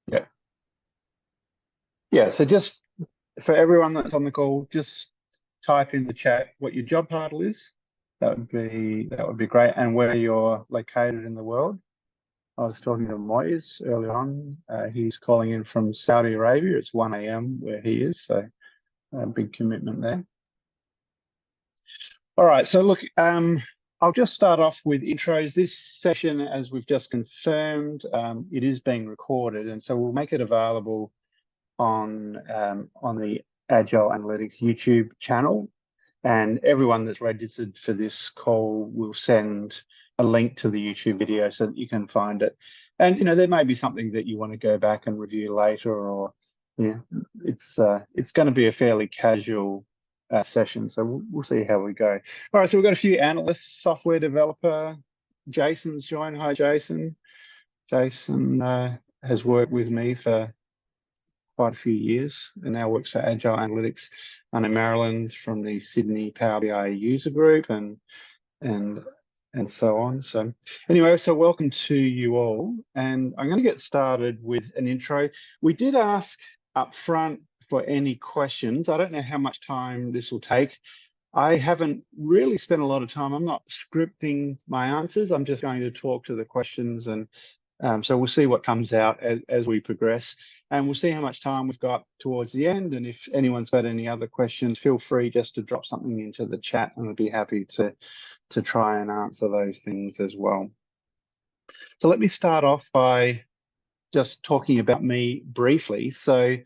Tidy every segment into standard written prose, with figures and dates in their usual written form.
Yeah. Yeah. So just for everyone that's on the call, just type in the chat what your job title is. That would be great, and where you're located in the world. I was talking to Moyes earlier on. He's calling in from Saudi Arabia. It's 1 a.m. where he is, so big commitment there. All right, so look, I'll just start off with intros. This session, as we've just confirmed, it is being recorded, and so we'll make it available on the Agile Analytics YouTube channel. And everyone that's registered for this call will send a link to the YouTube video so that you can find it. And there may be something that you want to go back and review later, or it's going to be a fairly casual session, so we'll see how we go. All right, so we've got a few analysts, software developer. Jason's joined. Hi, Jason. Jason has worked with me for quite a few years and now works for Agile Analytics. I'm in Maryland from the Sydney Power BI user group and so on. So anyway, so welcome to you all. And I'm going to get started with an intro. We did ask up front for any questions. I don't know how much time this will take. I haven't really spent a lot of time. I'm not scripting my answers. I'm just going to talk to the questions, and so we'll see what comes out as we progress, and we'll see how much time we've got towards the end. And if anyone's got any other questions, feel free just to drop something into the chat, and I'll be happy to try and answer those things as well. So let me start off by just talking about me briefly. So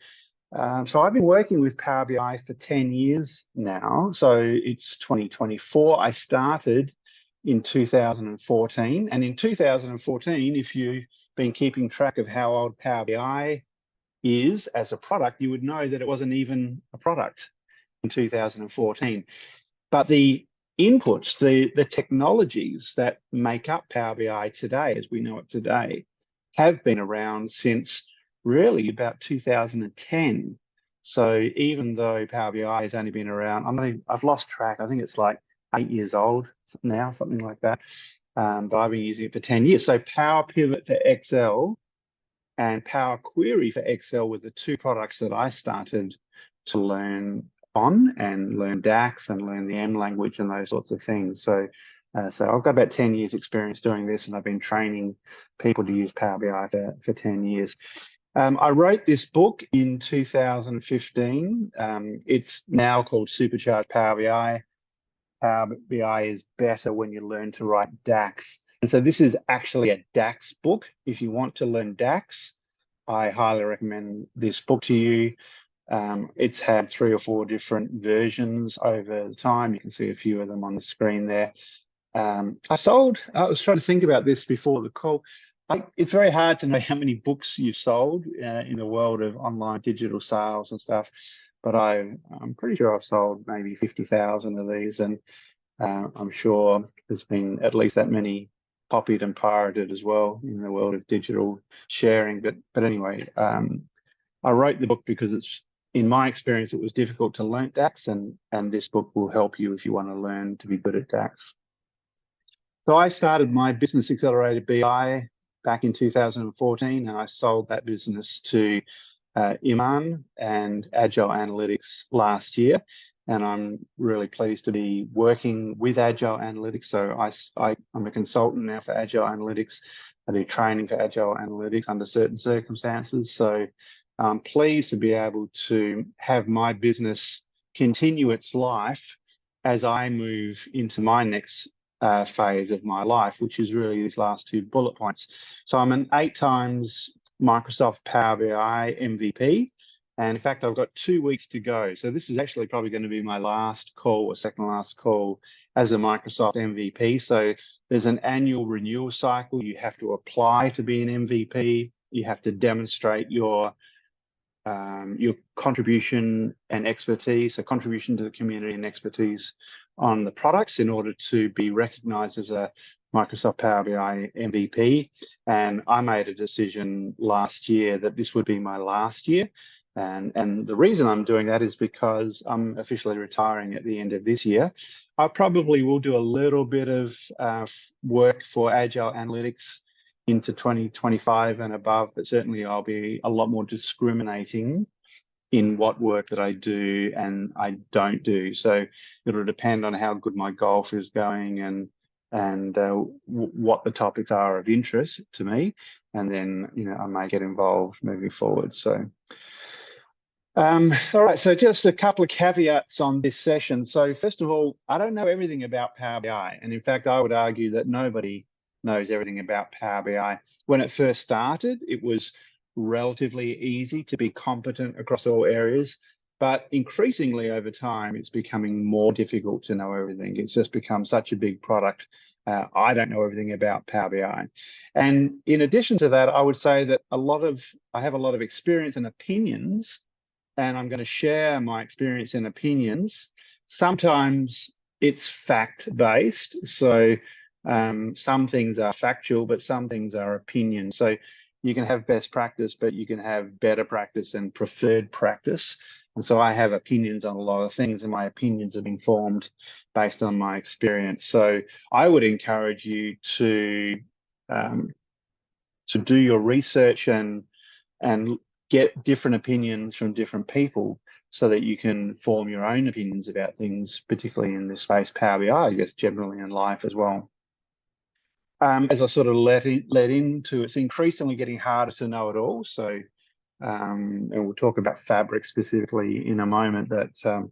I've been working with Power BI for 10 years now. So it's 2024. I started in 2014. And in 2014, if you've been keeping track of how old Power BI is as a product, you would know that it wasn't even a product in 2014. But the inputs, the technologies that make up Power BI today, as we know it today, have been around since really about 2010. So even though Power BI has only been around, I've lost track. I think it's like 8 years old now, something like that. But I've been using it for 10 years. So Power Pivot for Excel and Power Query for Excel were the two products that I started to learn on, and learn DAX and learn the M language and those sorts of things. So I've got about 10 years experience doing this, and I've been training people to use Power BI for 10 years. I wrote this book in 2015. It's now called Supercharged Power BI. Power BI is better when you learn to write DAX. And so this is actually a DAX book. If you want to learn DAX, I highly recommend this book to you. It's had 3 or 4 different versions over time. You can see a few of them on the screen there. I was trying to think about this before the call. It's very hard to know how many books you've sold in the world of online digital sales and stuff, but I'm pretty sure I've sold maybe 50,000 of these, and I'm sure there's been at least that many copied and pirated as well in the world of digital sharing. But anyway, I wrote the book because in my experience, it was difficult to learn DAX, and this book will help you if you want to learn to be good at DAX. So I started my business Accelerated BI back in 2014, and I sold that business to Iman and Agile Analytics last year. And I'm really pleased to be working with Agile Analytics. So I'm a consultant now for Agile Analytics. I do training for Agile Analytics under certain circumstances. So I'm pleased to be able to have my business continue its life as I move into my next phase of my life, which is really these last 2 bullet points. So I'm an 8 times Microsoft Power BI MVP. And in fact, I've got 2 weeks to go. So this is actually probably going to be my last call, or second last call as a Microsoft MVP. So there's an annual renewal cycle. You have to apply to be an MVP. You have to demonstrate your contribution and expertise, so contribution to the community and expertise on the products in order to be recognized as a Microsoft Power BI MVP. And I made a decision last year that this would be my last year. And the reason I'm doing that is because I'm officially retiring at the end of this year. I probably will do a little bit of work for Agile Analytics into 2025 and above, but certainly I'll be a lot more discriminating in what work that I do and I don't do. So it'll depend on how good my golf is going and what the topics are of interest to me. And then, I may get involved moving forward. So, all right. So just a couple of caveats on this session. So first of all, I don't know everything about Power BI. And in fact, I would argue that nobody knows everything about Power BI. When it first started, it was relatively easy to be competent across all areas. But increasingly over time, it's becoming more difficult to know everything. It's just become such a big product. I don't know everything about Power BI. And in addition to that, I would say that I have a lot of experience and opinions, and I'm going to share my experience and opinions. Sometimes it's fact-based. So some things are factual, but some things are opinion. So you can have best practice, but you can have better practice and preferred practice. And so I have opinions on a lot of things, and my opinions have been formed based on my experience. So I would encourage you to do your research and get different opinions from different people so that you can form your own opinions about things, particularly in this space, Power BI, I guess, generally in life as well. As I sort of led into, it's increasingly getting harder to know it all. So, and we'll talk about Fabric specifically in a moment, that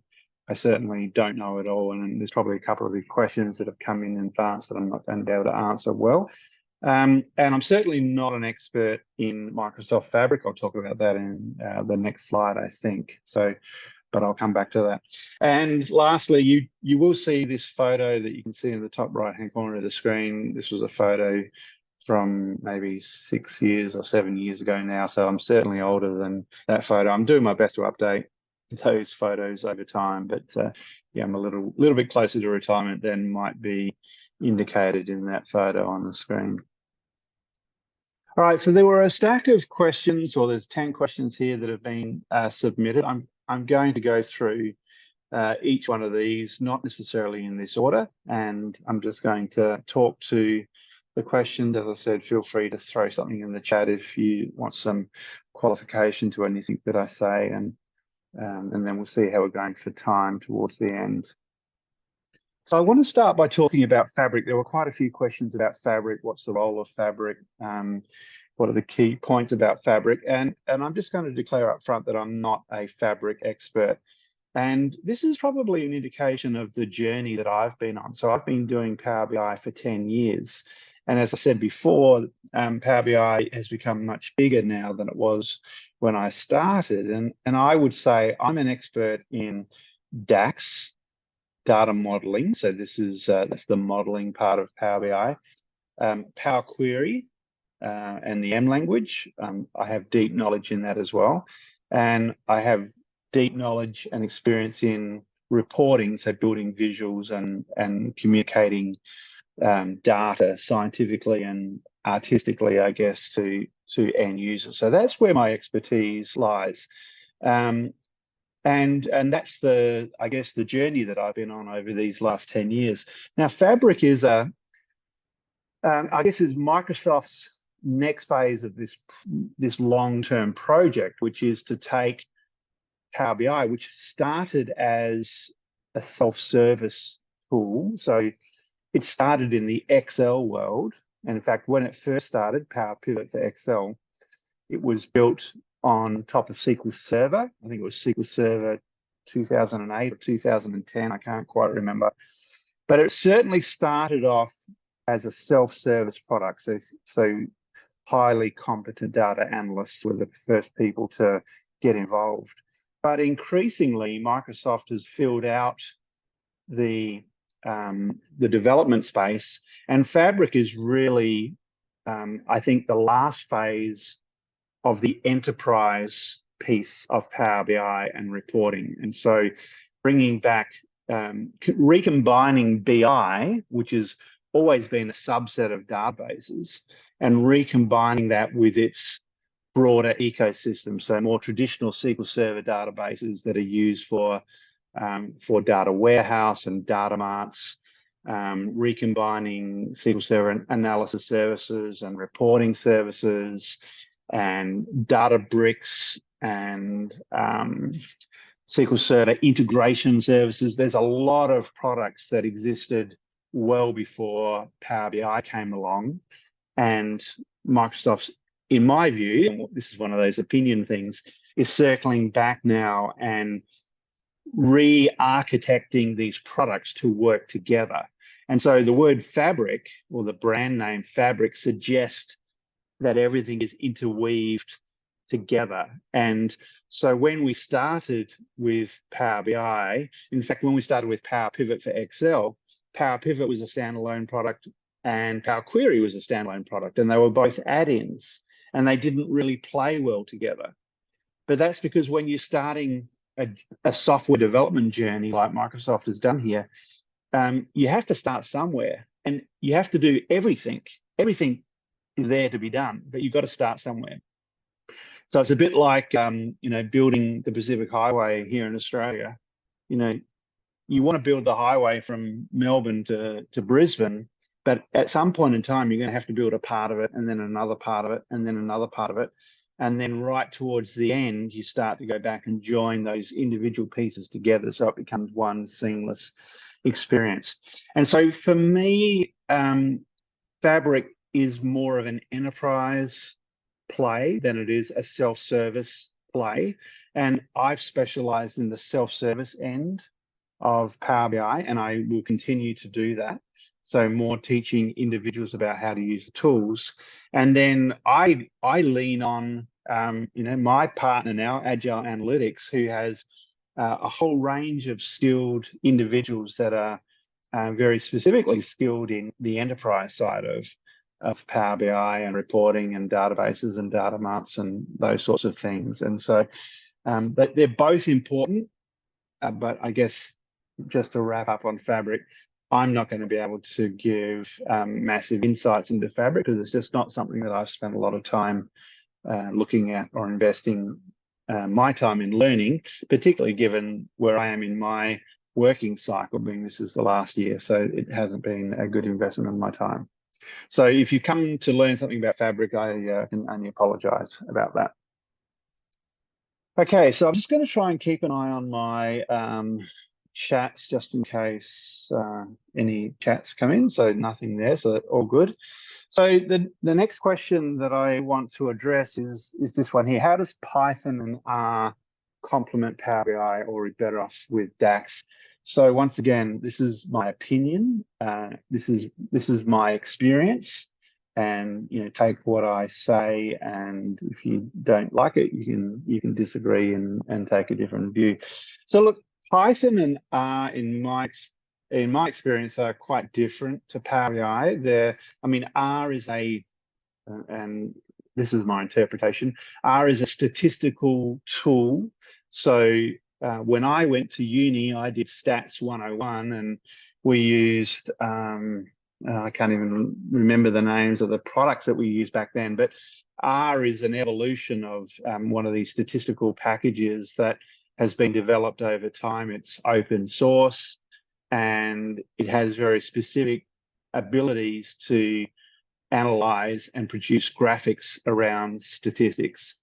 I certainly don't know it all. And there's probably a couple of big questions that have come in advance that I'm not going to be able to answer well. And I'm certainly not an expert in Microsoft Fabric. I'll talk about that in the next slide, I think. So, but I'll come back to that. And lastly, you will see this photo that you can see in the top right-hand corner of the screen. This was a photo from maybe 6 years or 7 years ago now. So I'm certainly older than that photo. I'm doing my best to update those photos over time, but yeah, I'm a little bit closer to retirement than might be indicated in that photo on the screen. All right, so there were a stack of questions, or there's 10 questions here that have been submitted. I'm going to go through each one of these, not necessarily in this order, and I'm just going to talk to the questions. As I said, feel free to throw something in the chat if you want some qualification to anything that I say, and then we'll see how we're going for time towards the end. So I want to start by talking about Fabric. There were quite a few questions about Fabric. What's the role of Fabric? What are the key points about Fabric? And I'm just going to declare up front that I'm not a Fabric expert. And this is probably an indication of the journey that I've been on. So I've been doing Power BI for 10 years. And as I said before, Power BI has become much bigger now than it was when I started. And I would say I'm an expert in DAX, data modeling. So this is that's the modeling part of Power BI. Power Query and the M language. I have deep knowledge in that as well. And I have deep knowledge and experience in reporting, so building visuals and communicating data scientifically and artistically, I guess, to end users. So that's where my expertise lies. And that's I guess, the journey that I've been on over these last 10 years. Now, Fabric is I guess, is Microsoft's next phase of this long-term project, which is to take Power BI, which started as a self-service tool. So it started in the Excel world. And in fact, when it first started, Power Pivot for Excel, it was built on top of SQL Server. I think it was SQL Server 2008 or 2010. I can't quite remember. But it certainly started off as a self-service product. So highly competent data analysts were the first people to get involved. But increasingly, Microsoft has filled out the development space, and Fabric is really, I think, the last phase of the enterprise piece of Power BI and reporting. And so bringing back, recombining BI, which has always been a subset of databases, and recombining that with its broader ecosystem. So more traditional SQL Server databases that are used for data warehouse and data marts, recombining SQL Server analysis services and reporting services, and Databricks and SQL Server integration services. There's a lot of products that existed well before Power BI came along, and Microsoft's, in my view, and this is one of those opinion things, is circling back now and re-architecting these products to work together. And so the word fabric, or the brand name fabric, suggests that everything is interweaved together. And so when we started with Power BI, in fact, when we started with Power Pivot for Excel, Power Pivot was a standalone product and Power Query was a standalone product, and they were both add-ins, and they didn't really play well together. But that's because when you're starting a software development journey like Microsoft has done here, you have to start somewhere, and you have to do everything. Everything is there to be done, but you've got to start somewhere. So it's a bit like, building the Pacific Highway here in Australia. You want to build the highway from Melbourne to Brisbane, but at some point in time, you're going to have to build a part of it, and then another part of it, and then another part of it. And then right towards the end, you start to go back and join those individual pieces together, so it becomes one seamless experience. And so for me, Fabric is more of an enterprise play than it is a self-service play. And I've specialized in the self-service end of Power BI, and I will continue to do that. So more teaching individuals about how to use the tools. And then I lean on, my partner now, Agile Analytics, who has a whole range of skilled individuals that are very specifically skilled in the enterprise side of Power BI and reporting and databases and data marts and those sorts of things. And so they're both important, but I guess just to wrap up on Fabric, I'm not going to be able to give massive insights into Fabric because it's just not something that I've spent a lot of time looking at or investing my time in learning, particularly given where I am in my working cycle, being this is the last year. So it hasn't been a good investment of my time. So if you come to learn something about Fabric, I can only apologize about that. Okay, so I'm just going to try and keep an eye on my chats just in case any chats come in. So nothing there, so all good. So the next question that I want to address is this one here. How does Python and R complement Power BI, or are we better off with DAX? So once again, this is my opinion. This is my experience, and take what I say. And if you don't like it, you can disagree and take a different view. So look, Python and R, in my experience, are quite different to Power BI. R is and this is my interpretation, R is a statistical tool. So when I went to uni, I did Stats 101, and we used, I can't even remember the names of the products that we used back then, but R is an evolution of one of these statistical packages that has been developed over time. It's open source, and it has very specific abilities to analyze and produce graphics around statistics.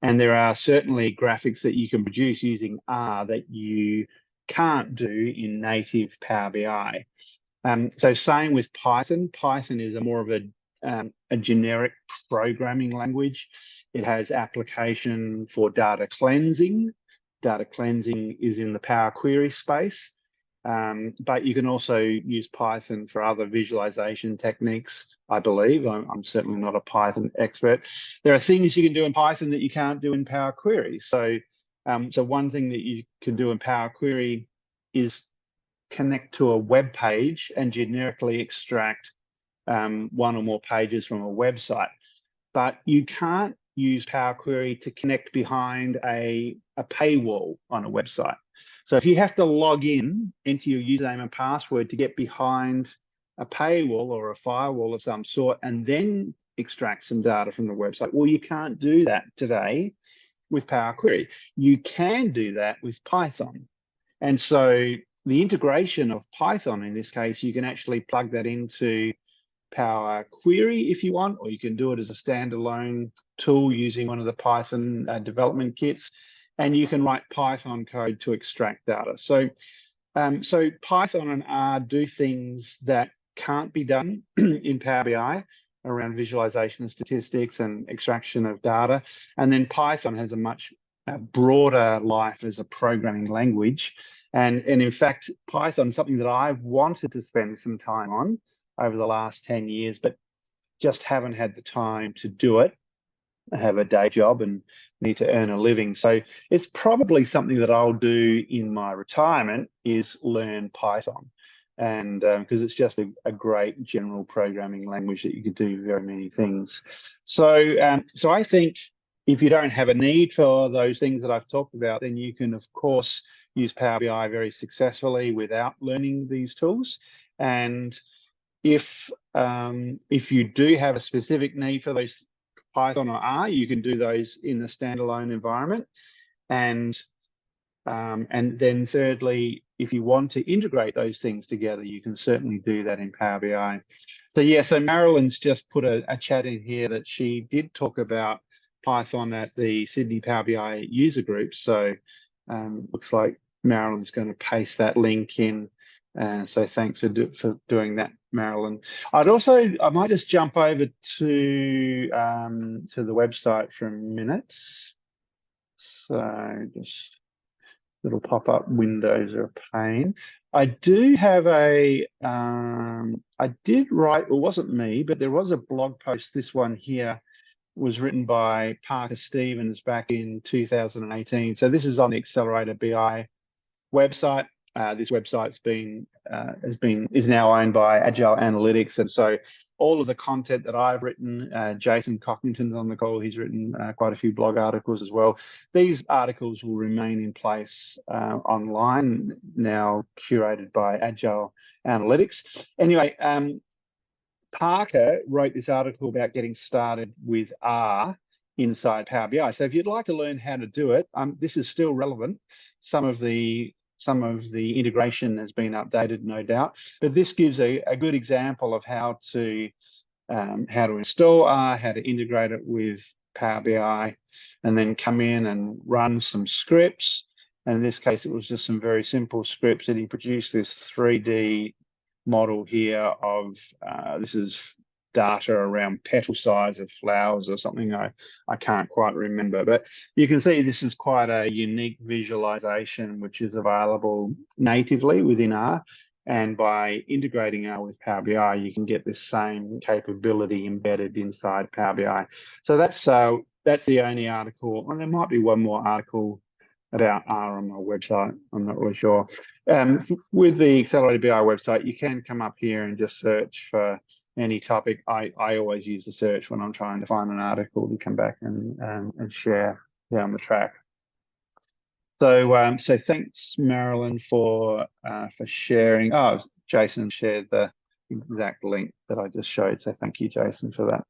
And there are certainly graphics that you can produce using R that you can't do in native Power BI. So same with Python. Python is more of a generic programming language. It has application for data cleansing. Data cleansing is in the Power Query space, but you can also use Python for other visualization techniques, I believe. I'm certainly not a Python expert. There are things you can do in Python that you can't do in Power Query. So one thing that you can do in Power Query is connect to a web page and generically extract one or more pages from a website. But you can't use Power Query to connect behind a paywall on a website. So if you have to log in, enter your username and password to get behind a paywall or a firewall of some sort, and then extract some data from the website. Well, you can't do that today with Power Query. You can do that with Python. And so the integration of Python, in this case, you can actually plug that into Power Query if you want, or you can do it as a standalone tool using one of the Python development kits, and you can write Python code to extract data. So Python and R do things that can't be done in Power BI around visualization of statistics and extraction of data. And then Python has a much broader life as a programming language. And in fact, Python is something that I've wanted to spend some time on over the last 10 years, but just haven't had the time to do it. I have a day job and need to earn a living. So it's probably something that I'll do in my retirement, is learn Python. And because it's just a great general programming language that you can do very many things. So I think if you don't have a need for those things that I've talked about, then you can, of course, use Power BI very successfully without learning these tools. And if you do have a specific need for those Python or R, you can do those in the standalone environment. And then thirdly, if you want to integrate those things together, you can certainly do that in Power BI. So yeah, so Marilyn's just put a chat in here that she did talk about Python at the Sydney Power BI user group. So looks like Marilyn's going to paste that link in. So thanks for doing that, Marilyn. I might just jump over to the website for a minute. So just little pop-up windows are a pain. I do have I did write, it wasn't me, but there was a blog post. This one here was written by Parker Stevens back in 2018. So this is on the Accelerator BI website. This website's is now owned by Agile Analytics, and so all of the content that I've written, Jason Cockington's on the call. He's written quite a few blog articles as well. These articles will remain in place online, now curated by Agile Analytics. Anyway, Parker wrote this article about getting started with R inside Power BI. So if you'd like to learn how to do it, this is still relevant. Some of the integration has been updated, no doubt, but this gives a good example of how to install R, how to integrate it with Power BI, and then come in and run some scripts. And in this case, it was just some very simple scripts, and he produced this 3D model here of this is data around petal size of flowers or something. I can't quite remember, but you can see this is quite a unique visualization which is available natively within R, and by integrating R with Power BI you can get this same capability embedded inside Power BI. So that's the only article, and there might be one more article about R on my website, I'm not really sure. With the Accelerated BI website, you can come up here and just search for any topic. I always use the search when I'm trying to find an article to come back and share down the track. So so thanks, Marilyn, for sharing. Oh, Jason shared the exact link that I just showed. So thank you, Jason, for that.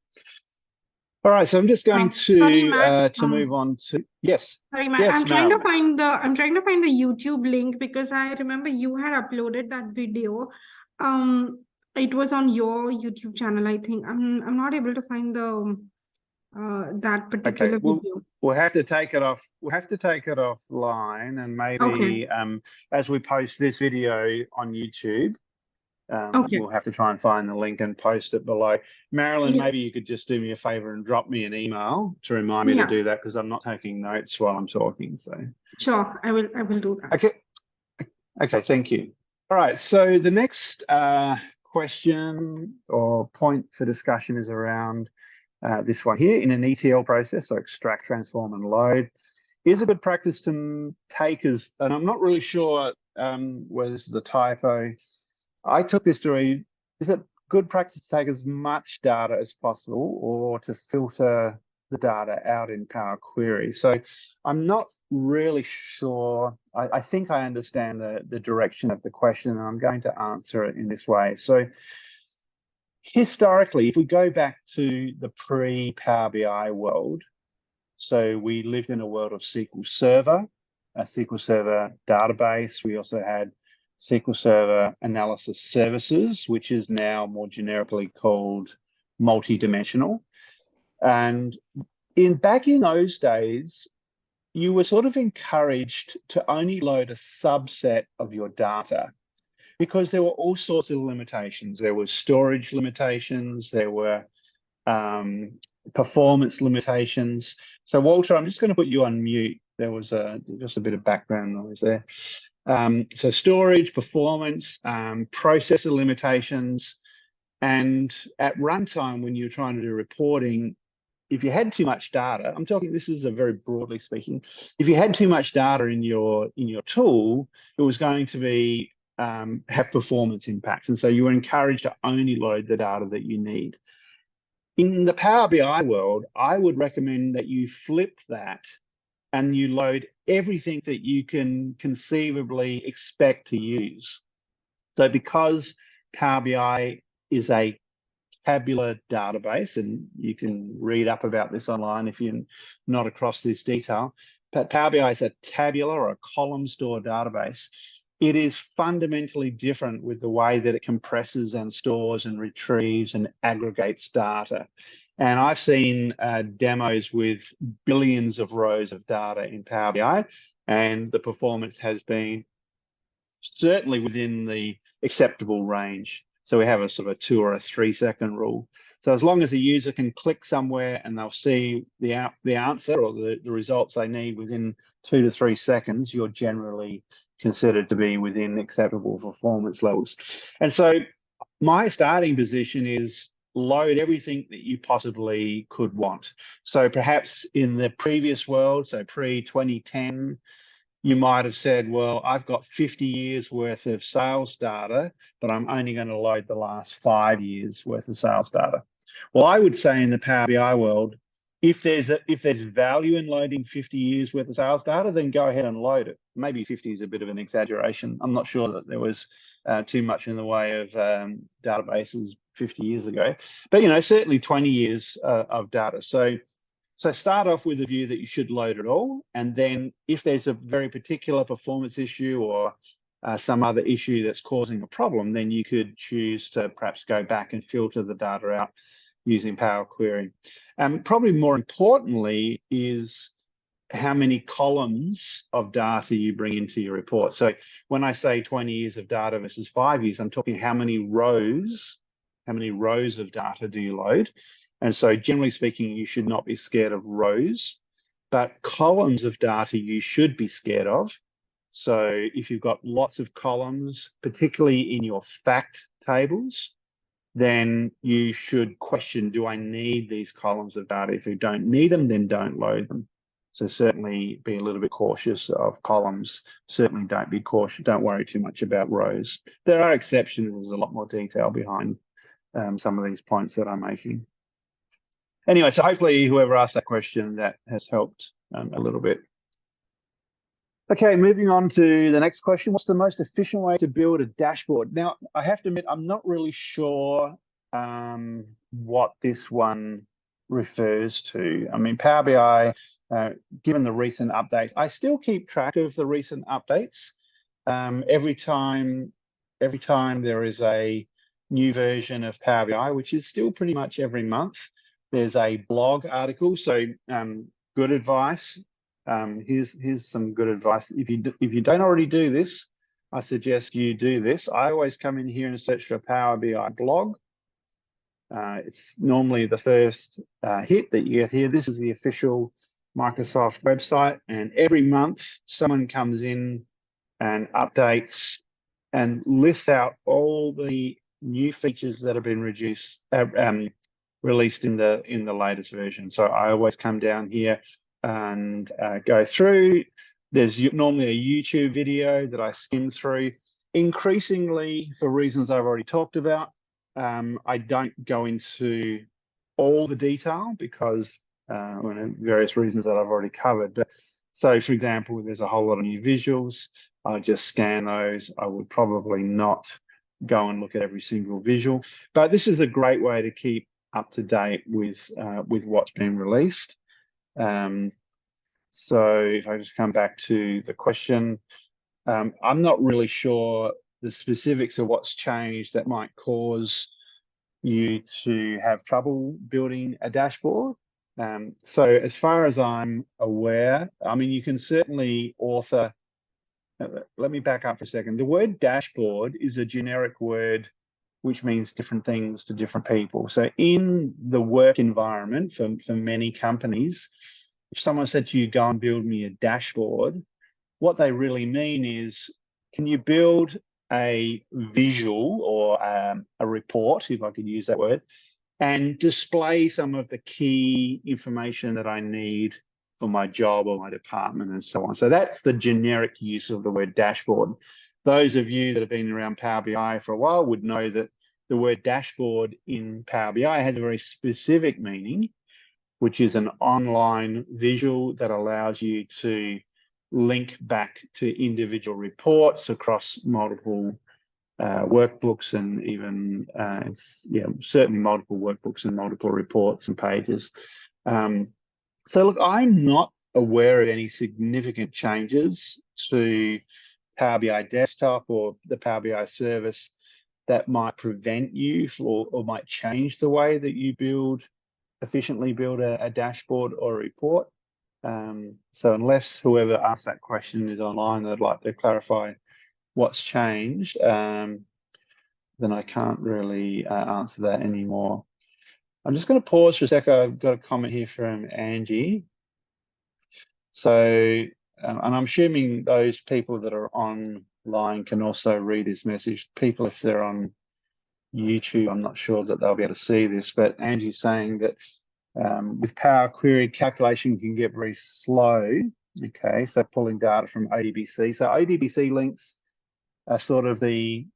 All right, so I'm just going to move on to yes. Sorry, Matt. Yes, I'm trying to find the YouTube link, because I remember you had uploaded that video. It was on your YouTube channel, I think. I'm not able to find the that particular video. We'll have to take it off. We'll have to take it offline, and maybe as we post this video on YouTube, we'll have to try and find the link and post it below. Marilyn, maybe you could just do me a favor and drop me an email to remind me to do that, because I'm not taking notes while I'm talking. So sure, I will do that. Okay, thank you. All right, so the next question or point for discussion is around this one here. In an ETL process, so extract, transform, and load, is a good practice to take as, and I'm not really sure whether this is a typo. I took this to read, is it good practice to take as much data as possible, or to filter the data out in Power Query? So I'm not really sure. I think I understand the direction of the question, and I'm going to answer it in this way. So historically, if we go back to the pre-Power BI world, so we lived in a world of SQL Server, a SQL Server database. We also had SQL Server Analysis Services, which is now more generically called multi-dimensional. And back in those days, you were sort of encouraged to only load a subset of your data because there were all sorts of limitations. There were storage limitations, there were performance limitations. So Walter, I'm just going to put you on mute. There was just a bit of background noise there. So storage, performance, processor limitations, and at runtime when you're trying to do reporting, if you had too much data, I'm talking, this is a very broadly speaking, if you had too much data in your tool, it was going to be have performance impacts. And so you were encouraged to only load the data that you need. In the Power BI world, I would recommend that you flip that and you load everything that you can conceivably expect to use. So because Power BI is a tabular database, and you can read up about this online if you're not across this detail, but Power BI is a tabular or a column store database. It is fundamentally different with the way that it compresses and stores and retrieves and aggregates data. And I've seen demos with billions of rows of data in Power BI, and the performance has been certainly within the acceptable range. So we have a sort of a 2 or a 3 second rule. So as long as the user can click somewhere and they'll see the answer or the results they need within 2 to 3 seconds, you're generally considered to be within acceptable performance levels. And so my starting position is load everything that you possibly could want. So perhaps in the previous world, so pre-2010, you might have said, well, I've got 50 years worth of sales data, but I'm only going to load the last 5 years worth of sales data. Well, I would say in the Power BI world, if there's value in loading 50 years worth of sales data, then go ahead and load it. Maybe 50 is a bit of an exaggeration. I'm not sure that there was too much in the way of databases 50 years ago, but certainly 20 years of data. So start off with a view that you should load it all. And then if there's a very particular performance issue or some other issue that's causing a problem, then you could choose to perhaps go back and filter the data out using Power Query. Probably more importantly is how many columns of data you bring into your report. So when I say 20 years of data versus 5 years, I'm talking how many rows of data do you load? And so generally speaking, you should not be scared of rows, but columns of data you should be scared of. So if you've got lots of columns, particularly in your fact tables, then you should question, do I need these columns of data? If you don't need them, then don't load them. So certainly be a little bit cautious of columns. Certainly don't worry too much about rows. There are exceptions. There's a lot more detail behind some of these points that I'm making. Anyway, so hopefully whoever asked that question, that has helped a little bit. Okay, moving on to the next question. What's the most efficient way to build a dashboard? Now, I have to admit, I'm not really sure what this one refers to. I mean, Power BI, given the recent updates, I still keep track of the recent updates. Every time there is a new version of Power BI, which is still pretty much every month, there's a blog article. So good advice. Here's some good advice. If you don't already do this, I suggest you do this. I always come in here and search for Power BI blog. It's normally the first hit that you get here. This is the official Microsoft website, and every month someone comes in and updates and lists out all the new features that have been released in the latest version. So I always come down here and go through. There's normally a YouTube video that I skim through. Increasingly, for reasons I've already talked about, I don't go into all the detail because various reasons that I've already covered. But so, for example, there's a whole lot of new visuals. I just scan those. I would probably not go and look at every single visual. But this is a great way to keep up to date with what's been released. So if I just come back to the question, I'm not really sure the specifics of what's changed that might cause you to have trouble building a dashboard. So as far as I'm aware, I mean, you can certainly author. Let me back up for a second. The word dashboard is a generic word which means different things to different people. So in the work environment for many companies, if someone said to you, go and build me a dashboard, what they really mean is, can you build a visual or a report, if I could use that word, and display some of the key information that I need for my job or my department and so on. So that's the generic use of the word dashboard. Those of you that have been around Power BI for a while would know that the word dashboard in Power BI has a very specific meaning, which is an online visual that allows you to link back to individual reports across multiple workbooks and even certainly multiple workbooks and multiple reports and pages. So look, I'm not aware of any significant changes to Power BI Desktop or the Power BI service that might prevent you or might change the way that you efficiently build a dashboard or a report. So unless whoever asked that question is online, they'd like to clarify what's changed, then I can't really answer that anymore. I'm just going to pause for a sec. I've got a comment here from Angie. So, and I'm assuming those people that are online can also read this message. People, if they're on YouTube, I'm not sure that they'll be able to see this, but Angie's saying that with Power Query, calculation can get very slow. Okay, so pulling data from ODBC. So ODBC links are sort of the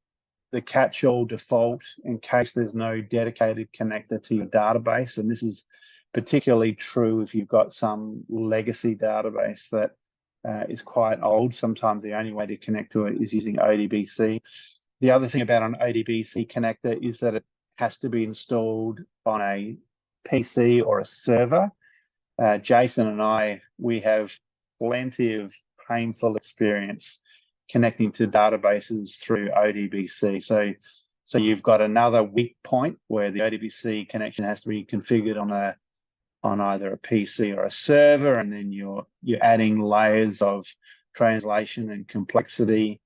catch-all default in case there's no dedicated connector to your database. And this is particularly true if you've got some legacy database that is quite old. Sometimes the only way to connect to it is using ODBC. The other thing about an ODBC connector is that it has to be installed on a PC or a server. Jason and we have plenty of painful experience connecting to databases through ODBC. So you've got another weak point where the ODBC connection has to be configured on either a PC or a server, and then you're adding layers of translation and complexity.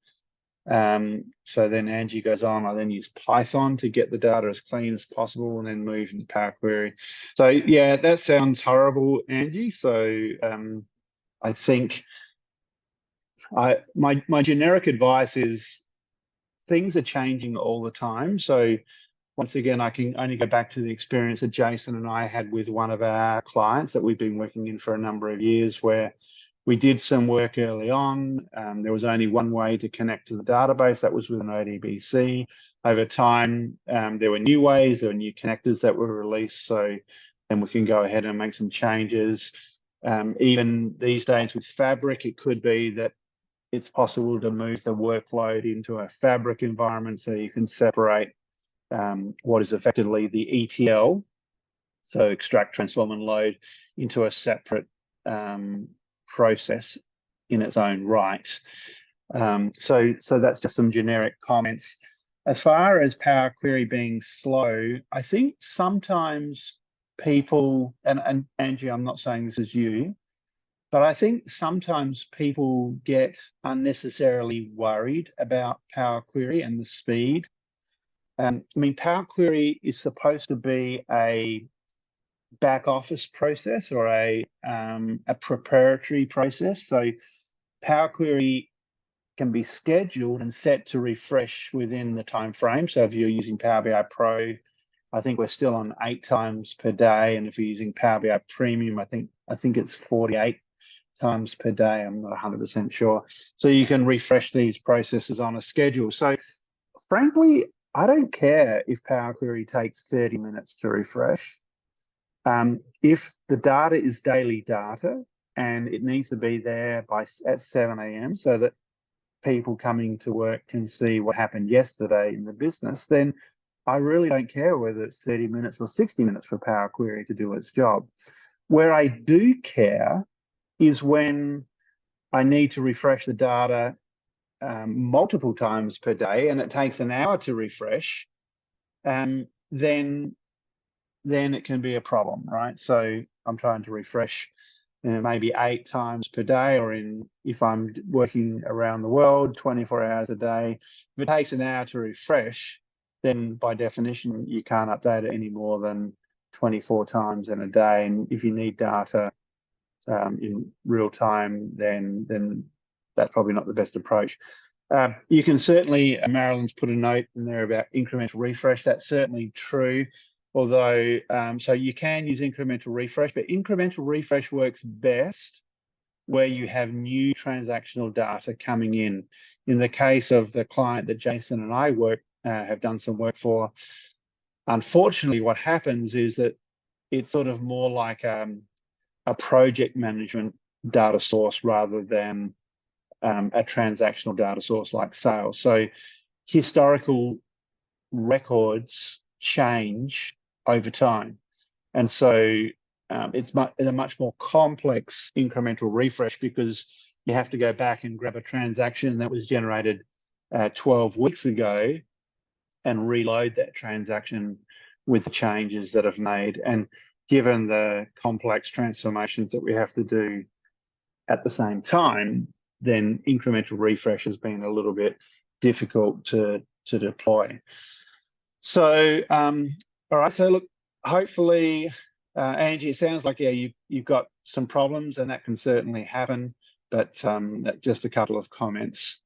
So then Angie goes on, I then use Python to get the data as clean as possible and then move into Power Query. So yeah, that sounds horrible, Angie. So I think my generic advice is things are changing all the time. So once again, I can only go back to the experience that Jason and I had with one of our clients that we've been working in for a number of years, where we did some work early on. There was only one way to connect to the database, that was with an ODBC. Over time, there were new ways, there were new connectors that were released. So then we can go ahead and make some changes. Even these days with Fabric, it could be that it's possible to move the workload into a Fabric environment so you can separate what is effectively the ETL, so extract, transform, and load, into a separate process in its own right. So that's just some generic comments. As far as Power Query being slow, I think sometimes people, and Angie, I'm not saying this is you, but I think sometimes people get unnecessarily worried about Power Query and the speed. I mean, Power Query is supposed to be a back office process or a preparatory process. So Power Query can be scheduled and set to refresh within the time frame. So if you're using Power BI Pro, I think we're still on 8 times per day, and if you're using Power BI Premium, I think it's 48 times per day. I'm not 100% sure. So you can refresh these processes on a schedule. So frankly, I don't care if Power Query takes 30 minutes to refresh. If the data is daily data and it needs to be there at 7 a.m. so that people coming to work can see what happened yesterday in the business, then I really don't care whether it's 30 minutes or 60 minutes for Power Query to do its job. Where I do care is when I need to refresh the data multiple times per day and it takes an hour to refresh, then it can be a problem, right? So I'm trying to refresh maybe 8 times per day, or if I'm working around the world 24 hours a day. If it takes an hour to refresh, then by definition you can't update it any more than 24 times in a day. And if you need data in real time, then that's probably not the best approach. You can certainly, Marilyn's put a note in there about incremental refresh. That's certainly true. Although, so you can use incremental refresh, but incremental refresh works best where you have new transactional data coming in. In the case of the client that Jason and I have done some work for, unfortunately, what happens is that it's sort of more like a project management data source rather than a transactional data source like sales. So historical records change over time. And so it's a much more complex incremental refresh because you have to go back and grab a transaction that was generated 12 weeks ago and reload that transaction with the changes that have made. And given the complex transformations that we have to do at the same time, then incremental refresh has been a little bit difficult to deploy. So, all right. So look, hopefully, Angie, it sounds like, yeah, you've got some problems and that can certainly happen, but just a couple of comments.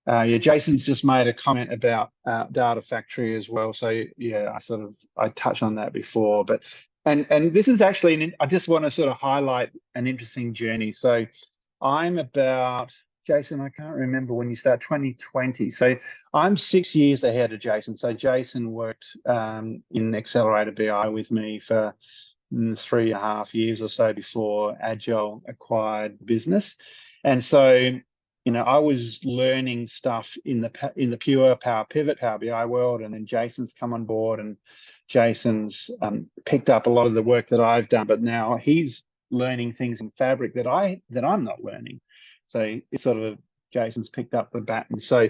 Yeah, Jason's just made a comment about Data Factory as well. So yeah, I touched on that before, but and this is actually, I just want to sort of highlight an interesting journey. So I'm about, Jason, I can't remember when you start, 2020. So I'm 6 years ahead of Jason. So Jason worked in Accelerator BI with me for 3.5 years or so before Agile acquired business. And so, I was learning stuff in the pure Power Pivot, Power BI world, and then Jason's come on board, and Jason's picked up a lot of the work that I've done, but now he's learning things in Fabric that I'm not learning. So it's sort of Jason's picked up the baton. So,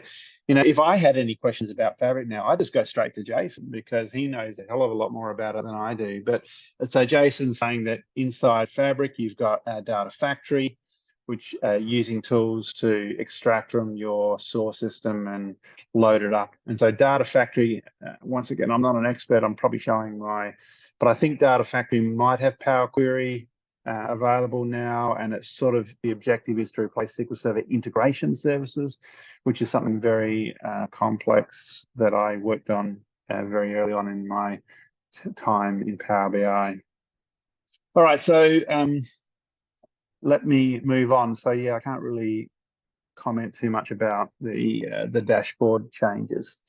if I had any questions about Fabric now, I just go straight to Jason because he knows a hell of a lot more about it than I do. But so Jason's saying that inside Fabric, you've got our Data Factory, which using tools to extract from your source system and load it up. And so Data Factory, once again, I'm not an expert, I'm probably showing but I think Data Factory might have Power Query available now, and it's sort of, the objective is to replace SQL Server integration services, which is something very complex that I worked on very early on in my time in Power BI. All right, so let me move on. So yeah, I can't really comment too much about the dashboard changes.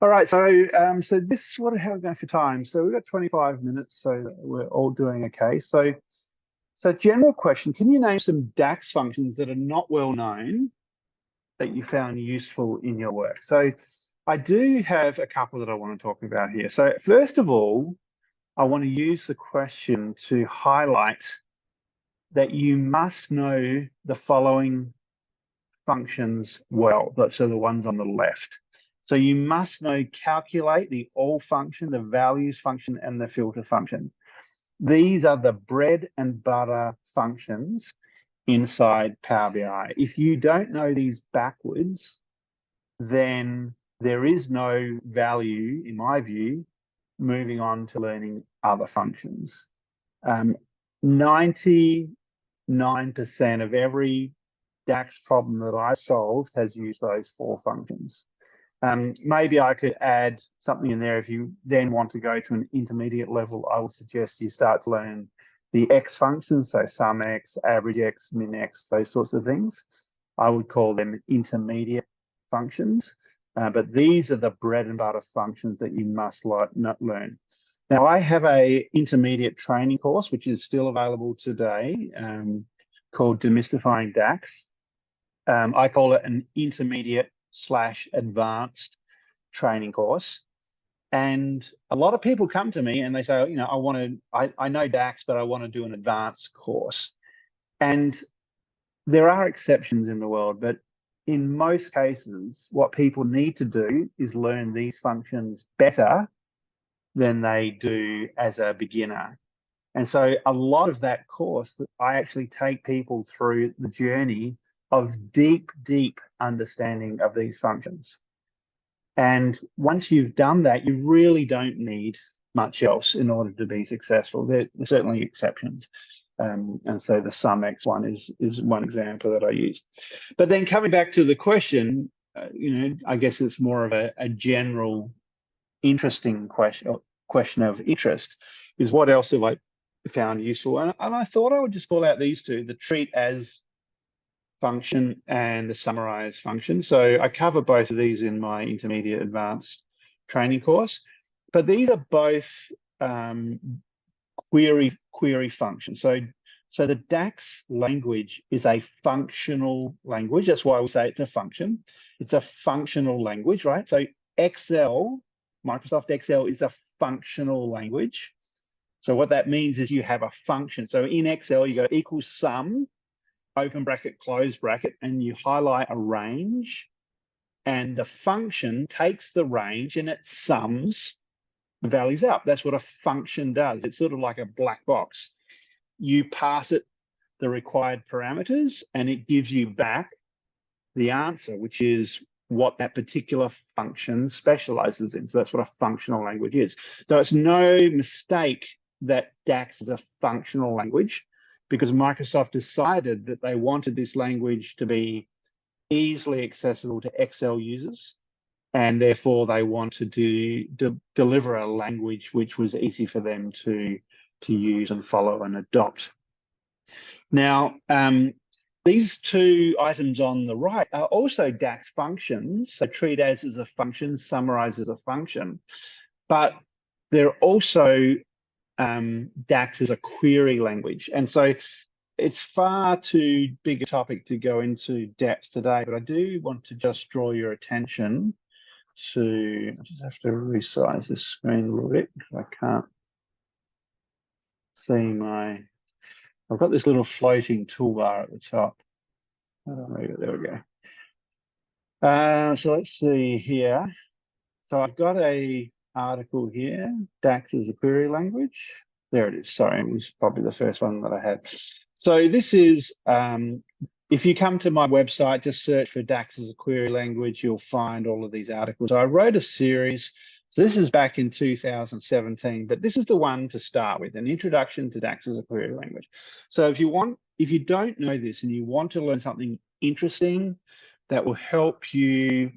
All right, so so this, how are we going for time? So we've got 25 minutes, so we're all doing okay. So general question, can you name some DAX functions that are not well known that you found useful in your work? So I do have a couple that I want to talk about here. So first of all, I want to use the question to highlight that you must know the following functions well. So the ones on the left. So you must know calculate, the all function, the values function, and the filter function. These are the bread and butter functions inside Power BI. If you don't know these backwards, then there is no value, in my view, moving on to learning other functions. 99% of every DAX problem that I solved has used those 4 functions. Maybe I could add something in there. If you then want to go to an intermediate level, I would suggest you start to learn the X functions, so sum X, average X, min X, those sorts of things. I would call them intermediate functions, but these are the bread and butter functions that you must learn. Now, I have a intermediate training course, which is still available today, called Demystifying DAX. I call it an intermediate/advanced training course. And a lot of people come to me and they say, you know, I know DAX, but I want to do an advanced course. And there are exceptions in the world, but in most cases, what people need to do is learn these functions better than they do as a beginner. And so a lot of that course, that I actually take people through the journey of deep, deep understanding of these functions. And once you've done that, you really don't need much else in order to be successful. There are certainly exceptions. And so the SumX one is one example that I use. But then coming back to the question, you know, I guess it's more of a general interesting question of interest, is what else have I found useful? And I thought I would just call out these two, the treat as function and the summarize function. So I cover both of these in my intermediate advanced training course, but these are both query functions. So the DAX language is a functional language. That's why we say it's a function. It's a functional language, right? So Excel, Microsoft Excel is a functional language. So what that means is you have a function. So in Excel, you go equals sum, open bracket, close bracket, and you highlight a range, and the function takes the range and it sums values out. That's what a function does. It's sort of like a black box. You pass it the required parameters and it gives you back the answer, which is what that particular function specializes in. So that's what a functional language is. So it's no mistake that DAX is a functional language, because Microsoft decided that they wanted this language to be easily accessible to Excel users, and therefore they wanted to deliver a language which was easy for them to use and follow and adopt. Now, these two items on the right are also DAX functions. So treat as is a function, summarize as a function, but they're also DAX is a query language. And so it's far too big a topic to go into depth today, but I do want to just draw your attention to, I just have to resize this screen a little bit because I can't see I've got this little floating toolbar at the top. There we go. So let's see here. So I've got a article here, DAX is a query language. There it is. Sorry, it was probably the first one that I had. So this is, if you come to my website, just search for DAX as a query language, you'll find all of these articles. I wrote a series. So this is back in 2017, but this is the one to start with, an introduction to DAX as a query language. So if you don't know this and you want to learn something interesting that will help you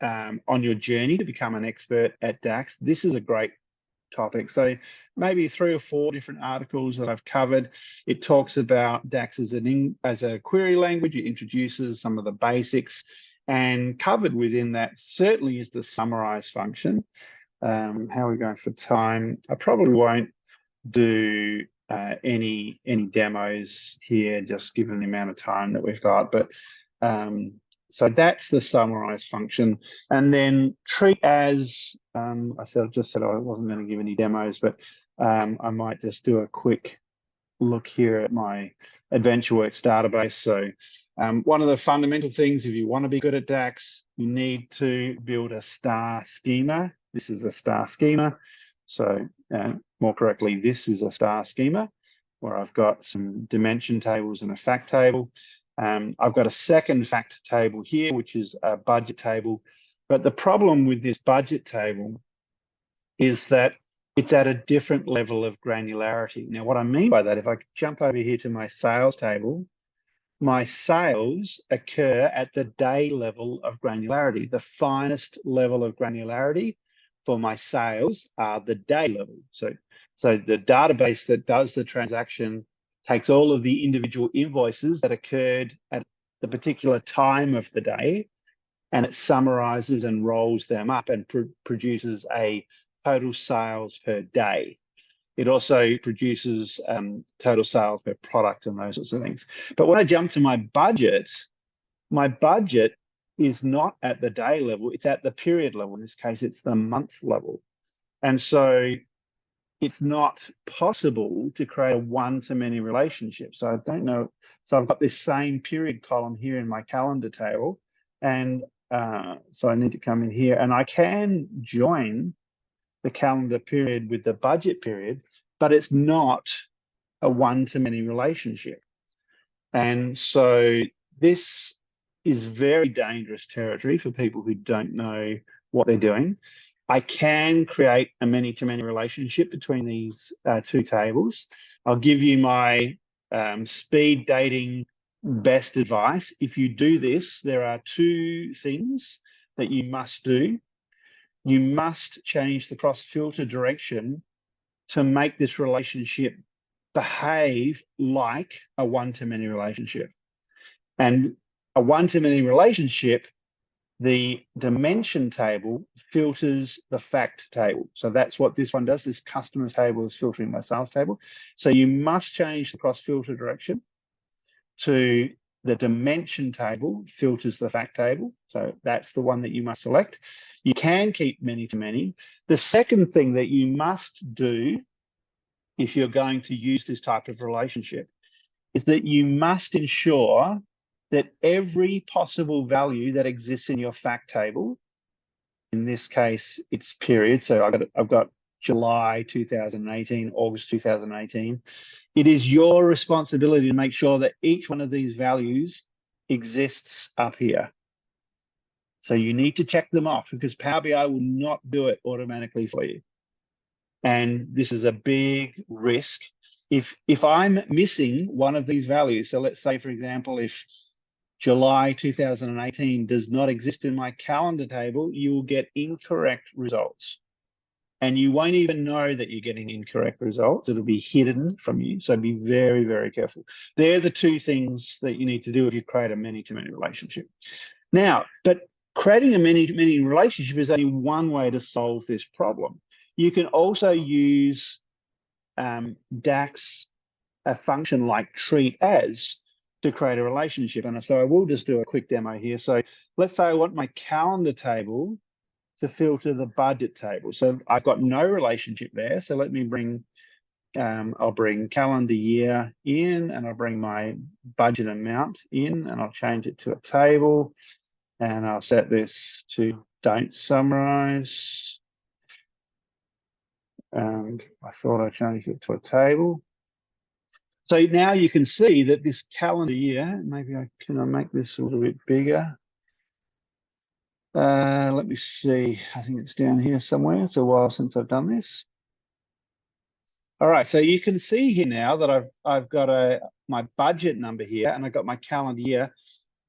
on your journey to become an expert at DAX, this is a great topic. So maybe 3 or 4 different articles that I've covered. It talks about DAX as a query language. It introduces some of the basics, and covered within that certainly is the summarize function. How are we going for time? I probably won't do any demos here, just given the amount of time that we've got, but so that's the summarize function. And then treat as, I just said I wasn't going to give any demos, but I might just do a quick look here at my AdventureWorks database. So one of the fundamental things, if you want to be good at DAX, you need to build a star schema. This is a star schema. So more correctly, this is a star schema where I've got some dimension tables and a fact table. I've got a second fact table here, which is a budget table. But the problem with this budget table is that it's at a different level of granularity. Now, what I mean by that, if I jump over here to my sales table, my sales occur at the day level of granularity. The finest level of granularity for my sales are the day level. So the database that does the transaction takes all of the individual invoices that occurred at the particular time of the day, and it summarizes and rolls them up and produces a total sales per day. It also produces total sales per product and those sorts of things. But when I jump to my budget, my budget is not at the day level, it's at the period level. In this case, it's the month level. And so it's not possible to create a one-to-many relationship. So I don't know. So I've got this same period column here in my calendar table. And so I need to come in here, and I can join the calendar period with the budget period, but it's not a one-to-many relationship. And so this is very dangerous territory for people who don't know what they're doing. I can create a many-to-many relationship between these two tables. I'll give you my speed dating best advice. If you do this, there are two things that you must do. You must change the cross-filter direction to make this relationship behave like a one-to-many relationship. And a one-to-many relationship, the dimension table filters the fact table. So that's what this one does. This customer table is filtering my sales table. So you must change the cross-filter direction to the dimension table filters the fact table. So that's the one that you must select. You can keep many-to-many. The second thing that you must do if you're going to use this type of relationship is that you must ensure that every possible value that exists in your fact table, in this case, it's period. So I've got July 2018, August 2018. It is your responsibility to make sure that each one of these values exists up here. So you need to check them off because Power BI will not do it automatically for you. And this is a big risk. If I'm missing one of these values, so let's say, for example, if July 2018 does not exist in my calendar table, you will get incorrect results. And you won't even know that you're getting incorrect results. It'll be hidden from you. So be very, very careful. They're the two things that you need to do if you create a many-to-many relationship. Now, but creating a many-to-many relationship is only one way to solve this problem. You can also use DAX, a function like treat as, to create a relationship. And so I will just do a quick demo here. So let's say I want my calendar table to filter the budget table. So I've got no relationship there. So let me bring, I'll bring calendar year in, and I'll bring my budget amount in, and I'll change it to a table, and I'll set this to don't summarize. And I thought I changed it to a table. So now you can see that this calendar year, maybe can I make this a little bit bigger? Let me see. I think it's down here somewhere. It's a while since I've done this. All right, so you can see here now that I've got my budget number here, and I've got my calendar year.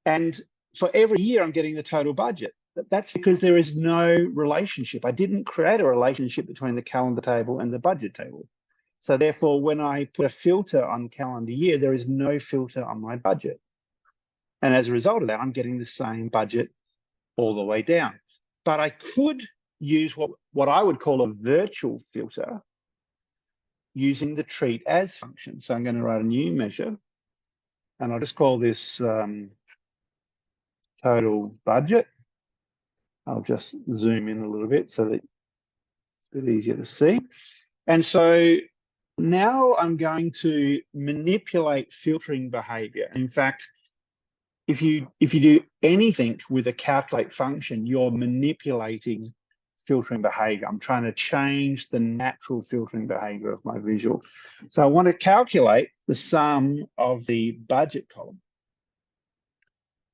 And for every year, I'm getting the total budget. That's because there is no relationship. I didn't create a relationship between the calendar table and the budget table. So therefore, when I put a filter on calendar year, there is no filter on my budget. And as a result of that, I'm getting the same budget all the way down. But I could use what I would call a virtual filter using the treat as function. So I'm going to write a new measure, and I'll just call this total budget. I'll just zoom in a little bit so that it's a bit easier to see. And so now I'm going to manipulate filtering behavior. In fact, if you do anything with a calculate function, you're manipulating filtering behavior. I'm trying to change the natural filtering behavior of my visual. So I want to calculate the sum of the budget column.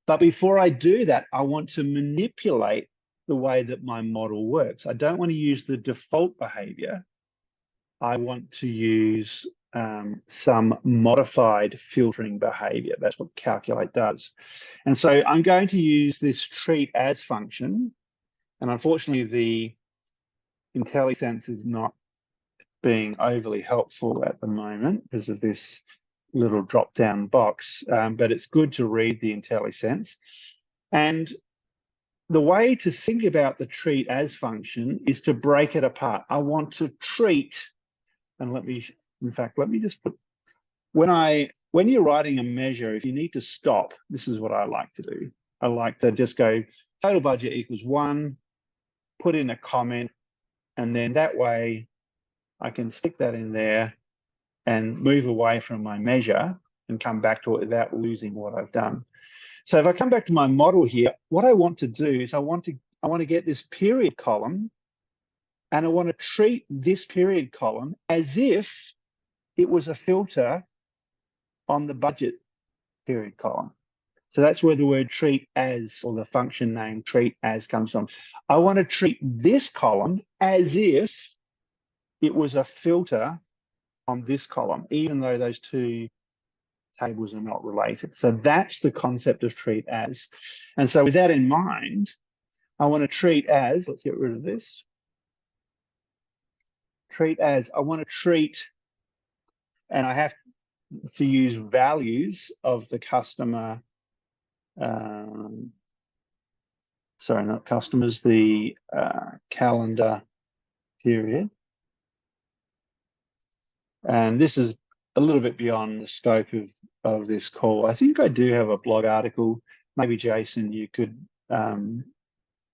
But before I do that, I want to manipulate the way that my model works. I don't want to use the default behavior. I want to use some modified filtering behavior. That's what calculate does. And so I'm going to use this treat as function. And unfortunately, the IntelliSense is not being overly helpful at the moment because of this little drop-down box, but it's good to read the IntelliSense. And the way to think about the treat as function is to break it apart. I want to treat, and let me just put, when I when you're writing a measure, if you need to stop, this is what I like to do. I like to just go total budget equals 1, put in a comment, and then that way I can stick that in there and move away from my measure and come back to it without losing what I've done. So if I come back to my model here, what I want to do is I want to get this period column, and I want to treat this period column as if it was a filter on the budget period column. So that's where the word treat as, or the function name treat as, comes from. I want to treat this column as if it was a filter on this column, even though those two tables are not related. So that's the concept of treat as. And so with that in mind, I want to treat as, let's get rid of this. Treat as, I want to treat, and I have to use values of the customer, sorry, not customers, the calendar period. And this is a little bit beyond the scope of this call. I think I do have a blog article. Maybe Jason, you could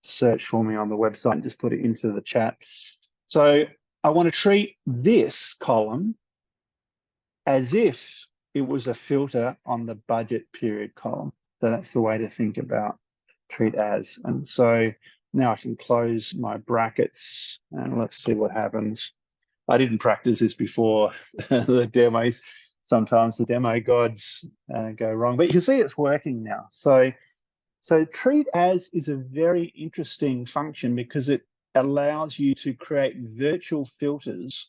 search for me on the website and just put it into the chat. So I want to treat this column as if it was a filter on the budget period column. So that's the way to think about treat as. And so now I can close my brackets and let's see what happens. I didn't practice this before the demos. Sometimes the demo gods go wrong, but you can see it's working now. So treat as is a very interesting function because it allows you to create virtual filters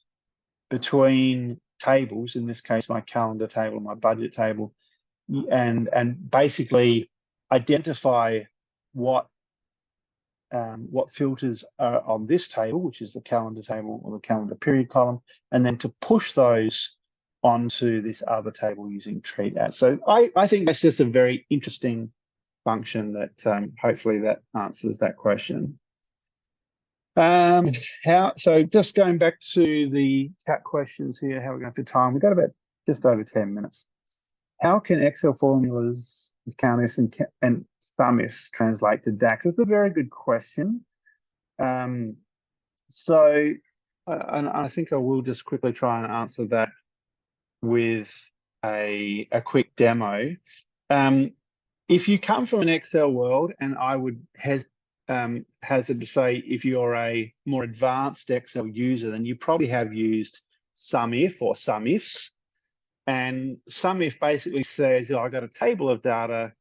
between tables, in this case, my calendar table, my budget table, and basically identify what filters are on this table, which is the calendar table or the calendar period column, and then to push those onto this other table using treat as. So I think that's just a very interesting function that hopefully that answers that question. So just going back to the chat questions here, how are we going for time? We've got about just over 10 minutes. How can Excel formulas with countifs and sumifs translate to DAX? That's a very good question. And I think I will just quickly try and answer that with a quick demo. If you come from an Excel world, and I would hazard to say if you're a more advanced Excel user, then you probably have used SUMIF or SUMIFs. And SUMIF basically says, I've got a table of data,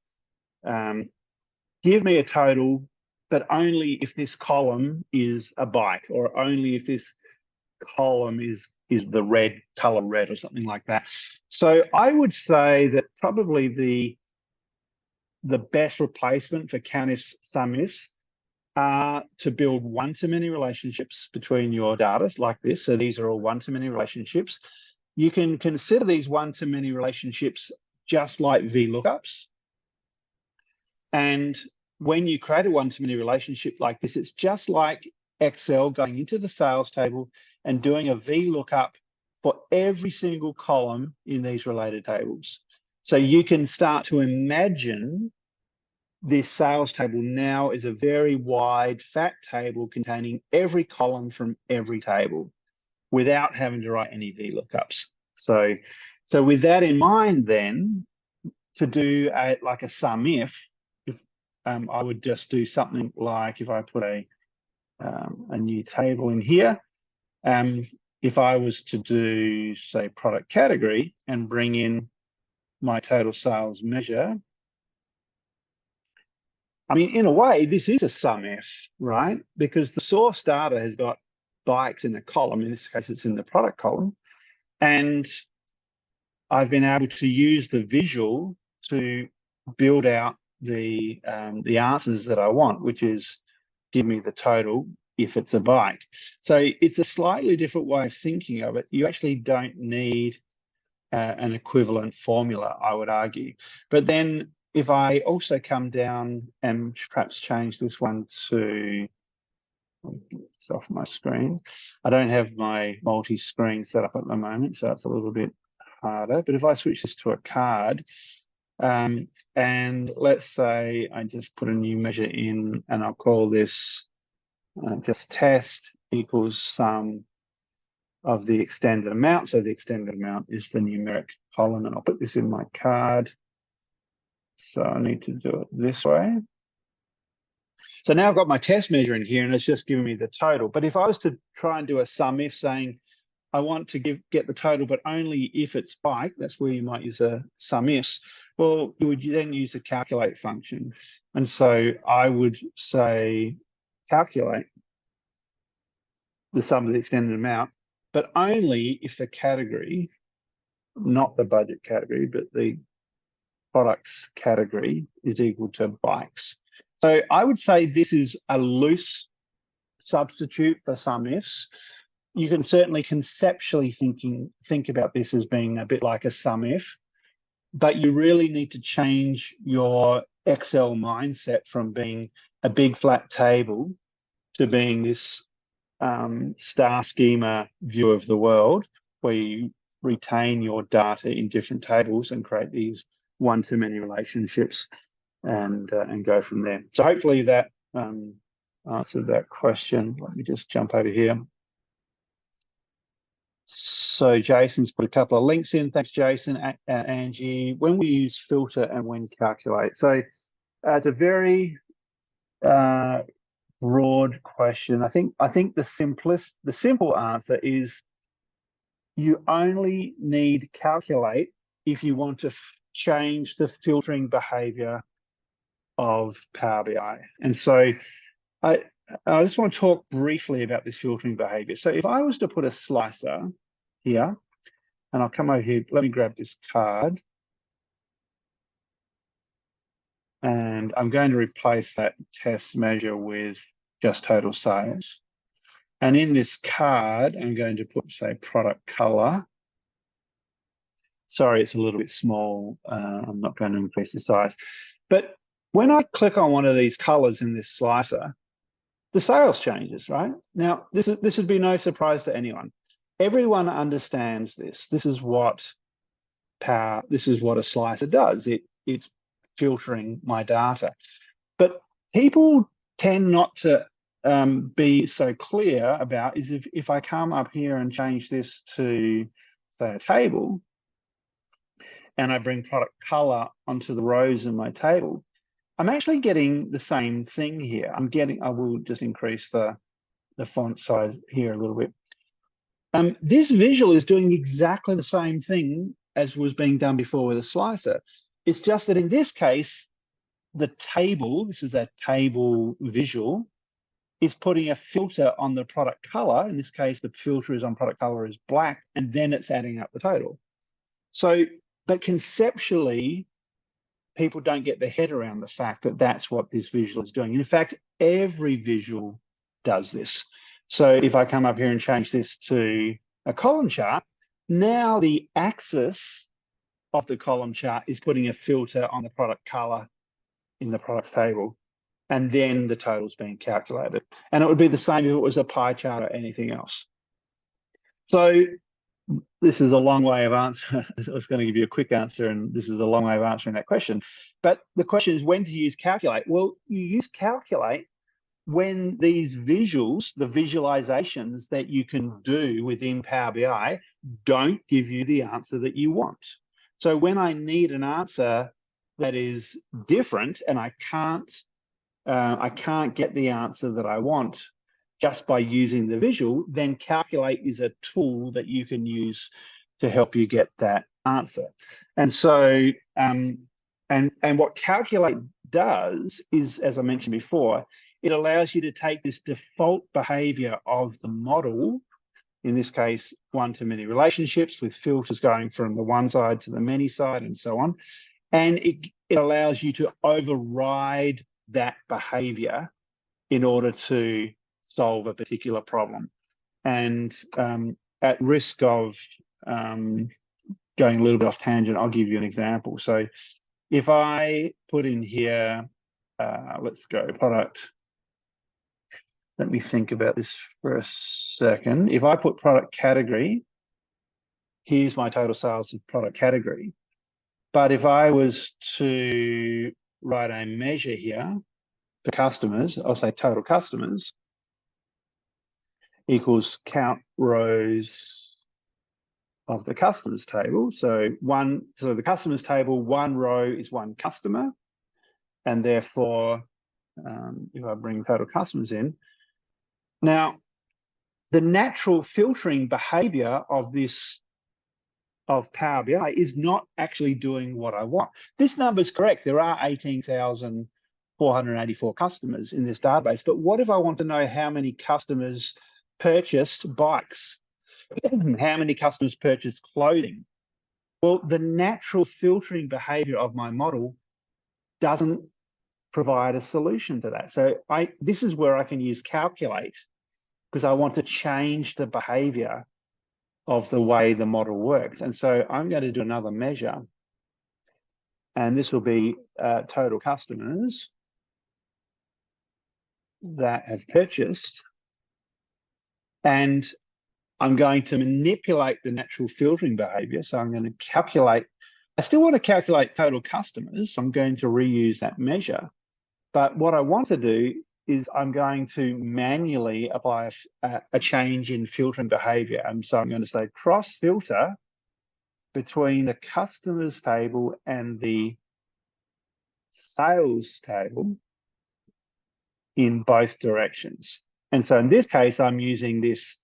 give me a total, but only if this column is a bike, or only if this column is the red, color red, or something like that. So I would say that probably the best replacement for countifs, SUMIFs are to build one-to-many relationships between your data like this. So these are all one-to-many relationships. You can consider these one-to-many relationships just like VLOOKUPs. And when you create a one-to-many relationship like this, it's just like Excel going into the sales table and doing a VLOOKUP for every single column in these related tables. So you can start to imagine this sales table now is a very wide fact table containing every column from every table without having to write any VLOOKUPs. So with that in mind, then to do like a SUMIF, I would just do something like, if I put a new table in here, if I was to do, say, product category and bring in my total sales measure, I mean, in a way, this is a SUMIF, right? Because the source data has got bikes in a column. In this case, it's in the product column. And I've been able to use the visual to build out the answers that I want, which is give me the total if it's a bike. So it's a slightly different way of thinking of it. You actually don't need an equivalent formula, I would argue. But then if I also come down and perhaps change this one to, it's off my screen. I don't have my multi-screen set up at the moment, so it's a little bit harder. But if I switch this to a card, and let's say I just put a new measure in, and I'll call this just test equals sum of the extended amount. So the extended amount is the numeric column, and I'll put this in my card. So I need to do it this way. So now I've got my test measure in here, and it's just giving me the total. But if I was to try and do a sum if, saying I want to get the total, but only if it's bike, that's where you might use a sum ifs. Well, you would then use the calculate function. And so I would say calculate the sum of the extended amount, but only if the category, not the budget category, but the products category is equal to bikes. So I would say this is a loose substitute for sum ifs. You can certainly conceptually think about this as being a bit like a sum if, but you really need to change your Excel mindset from being a big flat table to being this star schema view of the world, where you retain your data in different tables and create these one-to-many relationships and go from there. So hopefully that answered that question. Let me just jump over here. So Jason's put a couple of links in. Thanks, Jason. Angie, when we use filter and when calculate. So it's a very broad question. I think the simple answer is you only need calculate if you want to change the filtering behavior of Power BI. And so I just want to talk briefly about this filtering behavior. So if I was to put a slicer here, and I'll come over here, let me grab this card. And I'm going to replace that test measure with just total sales. And in this card, I'm going to put, say, product color. Sorry, it's a little bit small. I'm not going to increase the size. But when I click on one of these colors in this slicer, the sales changes, right? Now, this would be no surprise to anyone. Everyone understands this. This is what a slicer does. It's filtering my data. But people tend not to be so clear about is if I come up here and change this to, say, a table, and I bring product color onto the rows in my table, I'm actually getting the same thing here. I will just increase the font size here a little bit. This visual is doing exactly the same thing as was being done before with a slicer. It's just that in this case, the table, this is a table visual, is putting a filter on the product color. In this case, the filter is on product color is black, and then it's adding up the total. So, but conceptually, people don't get their head around the fact that that's what this visual is doing. In fact, every visual does this. So if I come up here and change this to a column chart, now the axis of the column chart is putting a filter on the product color in the products table, and then the total's being calculated. And it would be the same if it was a pie chart or anything else. So this is a long way of answering. I was going to give you a quick answer, and this is a long way of answering that question. But the question is when to use calculate. Well, you use calculate when these visuals, the visualizations that you can do within Power BI, don't give you the answer that you want. So when I need an answer that is different and I can't get the answer that I want just by using the visual, then calculate is a tool that you can use to help you get that answer. And so, and what calculate does is, as I mentioned before, it allows you to take this default behavior of the model, in this case, one-to-many relationships with filters going from the one side to the many side and so on. And it allows you to override that behavior in order to solve a particular problem. And at risk of going a little bit off tangent, I'll give you an example. So if I put in here, let's go product. Let me think about this for a second. If I put product category here's my total sales of product category. But if I was to write a measure here for customers, I'll say total customers equals count rows of the customers table. So the customers table, one row is one customer, and therefore, if I bring total customers in, now the natural filtering behavior of Power BI is not actually doing what I want. This number is correct. There are 18,484 customers in this database. But what if I want to know how many customers purchased bikes? How many customers purchased clothing? Well, the natural filtering behavior of my model doesn't provide a solution to that. So this is where I can use calculate, because I want to change the behavior of the way the model works. And so I'm going to do another measure, and this will be total customers that have purchased, and I'm going to manipulate the natural filtering behavior. So I'm going to calculate, I still want to calculate total customers. So I'm going to reuse that measure. But what I want to do is I'm going to manually apply a change in filtering behavior. And so I'm going to say cross filter between the customers table and the sales table in both directions. And so in this case, I'm using this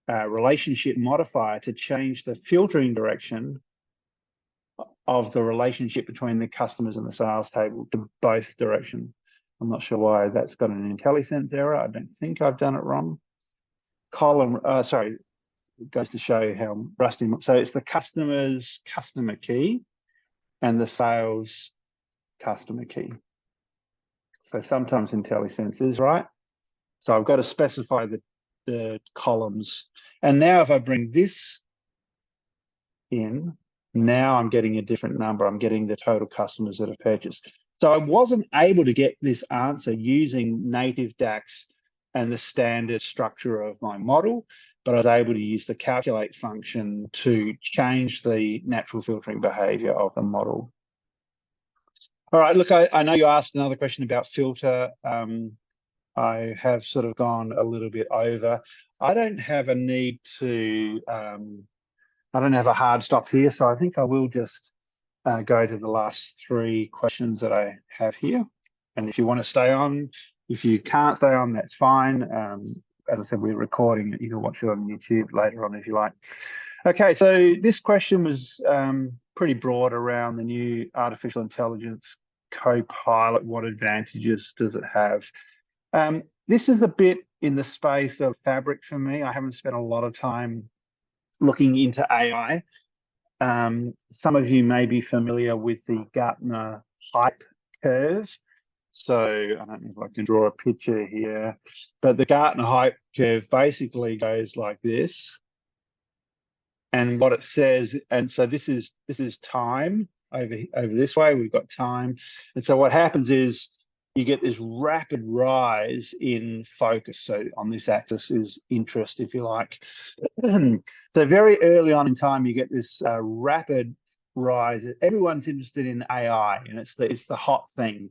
relationship modifier to change the filtering direction of the relationship between the customers and the sales table to both directions. I'm not sure why that's got an IntelliSense error. I don't think I've done it wrong. Sorry, it goes to show how rusty. So it's the customer's customer key and the sales customer key. So sometimes IntelliSense is right. So I've got to specify the columns. And now if I bring this in, now I'm getting a different number. I'm getting the total customers that have purchased. So I wasn't able to get this answer using native DAX and the standard structure of my model, but I was able to use the calculate function to change the natural filtering behavior of the model. All right, look, I know you asked another question about filter. I have sort of gone a little bit over. I don't have a need to, I don't have a hard stop here, so I think I will just go to the last three questions that I have here. And if you want to stay on, if you can't stay on, that's fine. As I said, we're recording it. You can watch it on YouTube later on if you like. Okay, so this question was pretty broad around the new artificial intelligence Copilot. What advantages does it have? This is a bit in the space of fabric for me. I haven't spent a lot of time looking into AI. Some of you may be familiar with the Gartner hype curve. So I don't know if I can draw a picture here, but the Gartner hype curve basically goes like this. And what it says, and so this is time over this way, we've got time. And so what happens is you get this rapid rise in focus. So on this axis is interest, if you like. So very early on in time, you get this rapid rise. Everyone's interested in AI, and it's the hot thing.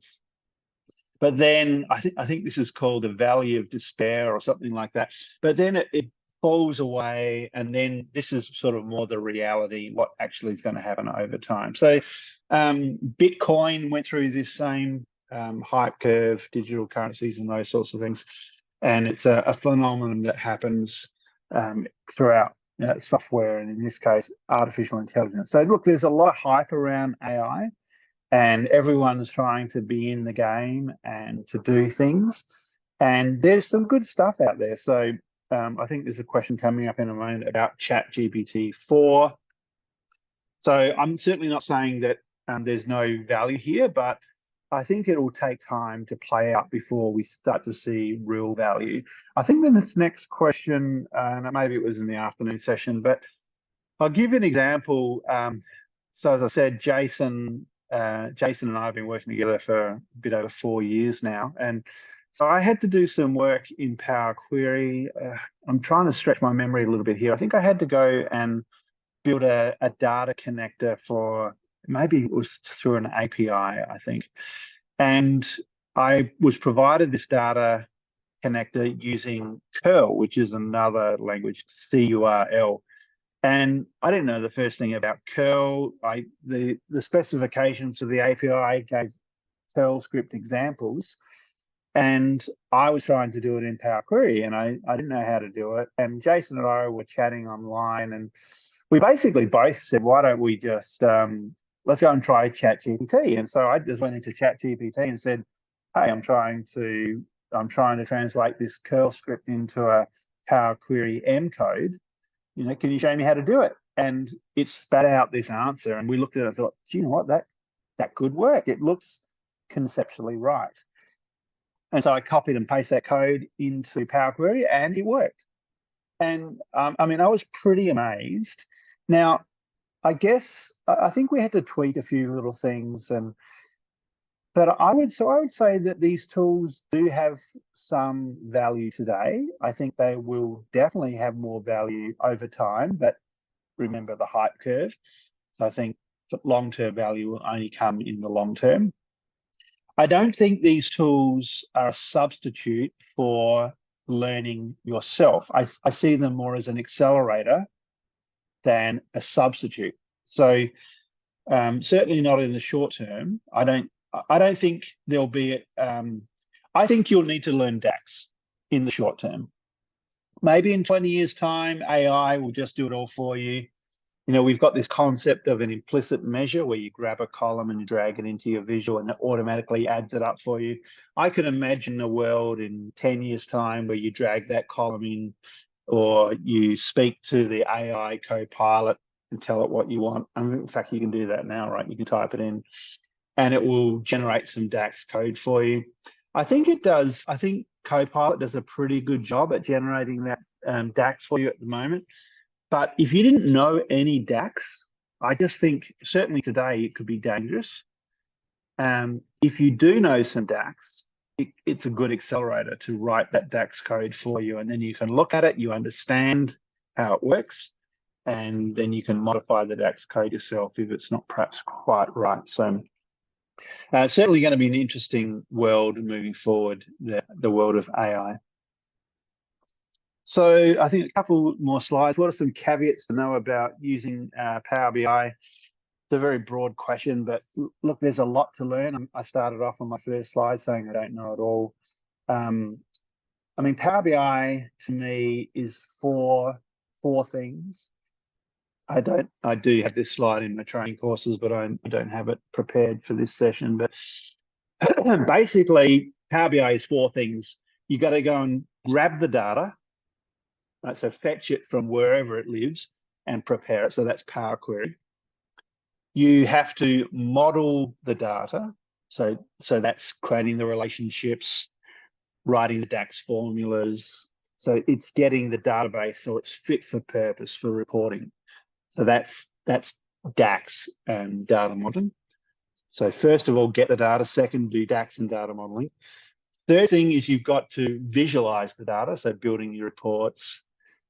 But then I think this is called the valley of despair or something like that. But then it falls away, and then this is sort of more the reality, what actually is going to happen over time. So Bitcoin went through this same hype curve, digital currencies and those sorts of things. And it's a phenomenon that happens throughout software, and in this case, artificial intelligence. So look, there's a lot of hype around AI, and everyone's trying to be in the game and to do things. And there's some good stuff out there. So I think there's a question coming up in a moment about ChatGPT-4. So I'm certainly not saying that there's no value here, but I think it will take time to play out before we start to see real value. I think then this next question, and maybe it was in the afternoon session, but I'll give you an example. So as I said, Jason and I have been working together for a bit over 4 years now. And so I had to do some work in Power Query. I'm trying to stretch my memory a little bit here. I think I had to go and build a data connector for, maybe it was through an API, I think. And I was provided this data connector using curl, which is another language, CURL. And I didn't know the first thing about curl. The specifications of the API gave curl script examples, and I was trying to do it in Power Query, and I didn't know how to do it. And Jason and I were chatting online, and we basically both said, why don't we just let's go and try ChatGPT. And so I just went into ChatGPT and said, hey, I'm trying to translate this curl script into a Power Query M code. You know, can you show me how to do it? And it spat out this answer, and we looked at it and thought, do you know what, that could work. It looks conceptually right. And so I copied and pasted that code into Power Query, and it worked. And I mean, I was pretty amazed. Now, I guess I think we had to tweak a few little things, but I would say that these tools do have some value today. I think they will definitely have more value over time, but remember the hype curve. So I think that long-term value will only come in the long term. I don't think these tools are a substitute for learning yourself. I see them more as an accelerator than a substitute. So certainly not in the short term. I don't think there'll be, I think you'll need to learn DAX in the short term. Maybe in 20 years' time, AI will just do it all for you. You know, we've got this concept of an implicit measure where you grab a column and you drag it into your visual and it automatically adds it up for you. I can imagine a world in 10 years' time where you drag that column in, or you speak to the AI co-pilot and tell it what you want. I mean, in fact, you can do that now, right? You can type it in and it will generate some DAX code for you. I think it does. I think Copilot does a pretty good job at generating that DAX for you at the moment. But if you didn't know any DAX, I just think certainly today it could be dangerous. If you do know some DAX, it's a good accelerator to write that DAX code for you. And then you can look at it, you understand how it works, and then you can modify the DAX code yourself if it's not perhaps quite right. So certainly going to be an interesting world moving forward, the world of AI. So I think a couple more slides. What are some caveats to know about using Power BI? It's a very broad question, but look, there's a lot to learn. I started off on my first slide saying I don't know it all. I mean, Power BI to me is four things. I do have this slide in my training courses, but I don't have it prepared for this session. But basically, Power BI is four things. You got to go and grab the data. Right, so fetch it from wherever it lives and prepare it. So that's Power Query. You have to model the data. So that's creating the relationships, writing the DAX formulas. So it's getting the database so it's fit for purpose for reporting. So that's DAX and data modeling. So first of all, get the data. Second, do DAX and data modeling. Third thing is you've got to visualize the data. So building your reports.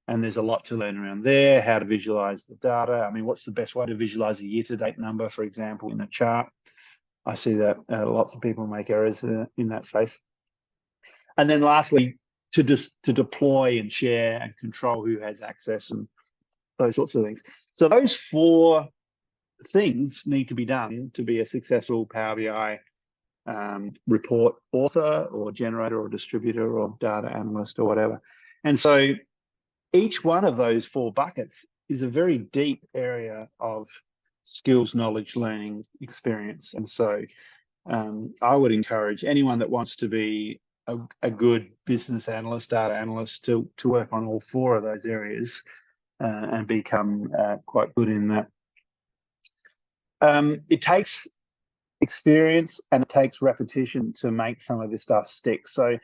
And there's a lot to learn around there, how to visualize the data. I mean, what's the best way to visualize a year-to-date number, for example, in a chart? I see that lots of people make errors in that space. And then lastly, to deploy and share and control who has access and those sorts of things. So those four things need to be done to be a successful Power BI report author or generator or distributor or data analyst or whatever. And so each one of those four buckets is a very deep area of skills, knowledge, learning, experience. And so I would encourage anyone that wants to be a good business analyst, data analyst, to work on all four of those areas and become quite good in that. It takes experience and it takes repetition to make some of this stuff stick. So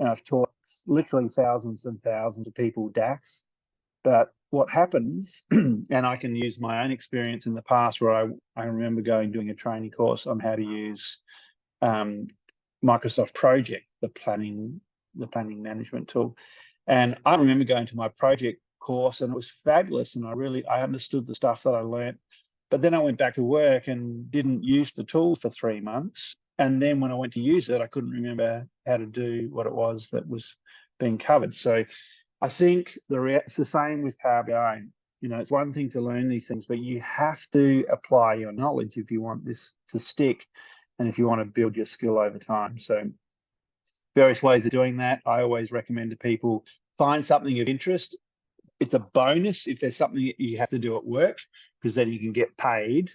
I've taught literally thousands and thousands of people DAX, but what happens, and I can use my own experience in the past where I remember doing a training course on how to use Microsoft Project, the planning management tool. And I remember going to my project course, and it was fabulous. And I understood the stuff that I learnt. But then I went back to work and didn't use the tool for 3 months. And then when I went to use it, I couldn't remember how to do what it was that was being covered. So I think it's the same with Power BI. You know, it's one thing to learn these things, but you have to apply your knowledge if you want this to stick and if you want to build your skill over time. So various ways of doing that. I always recommend to people, find something of interest. It's a bonus if there's something that you have to do at work, because then you can get paid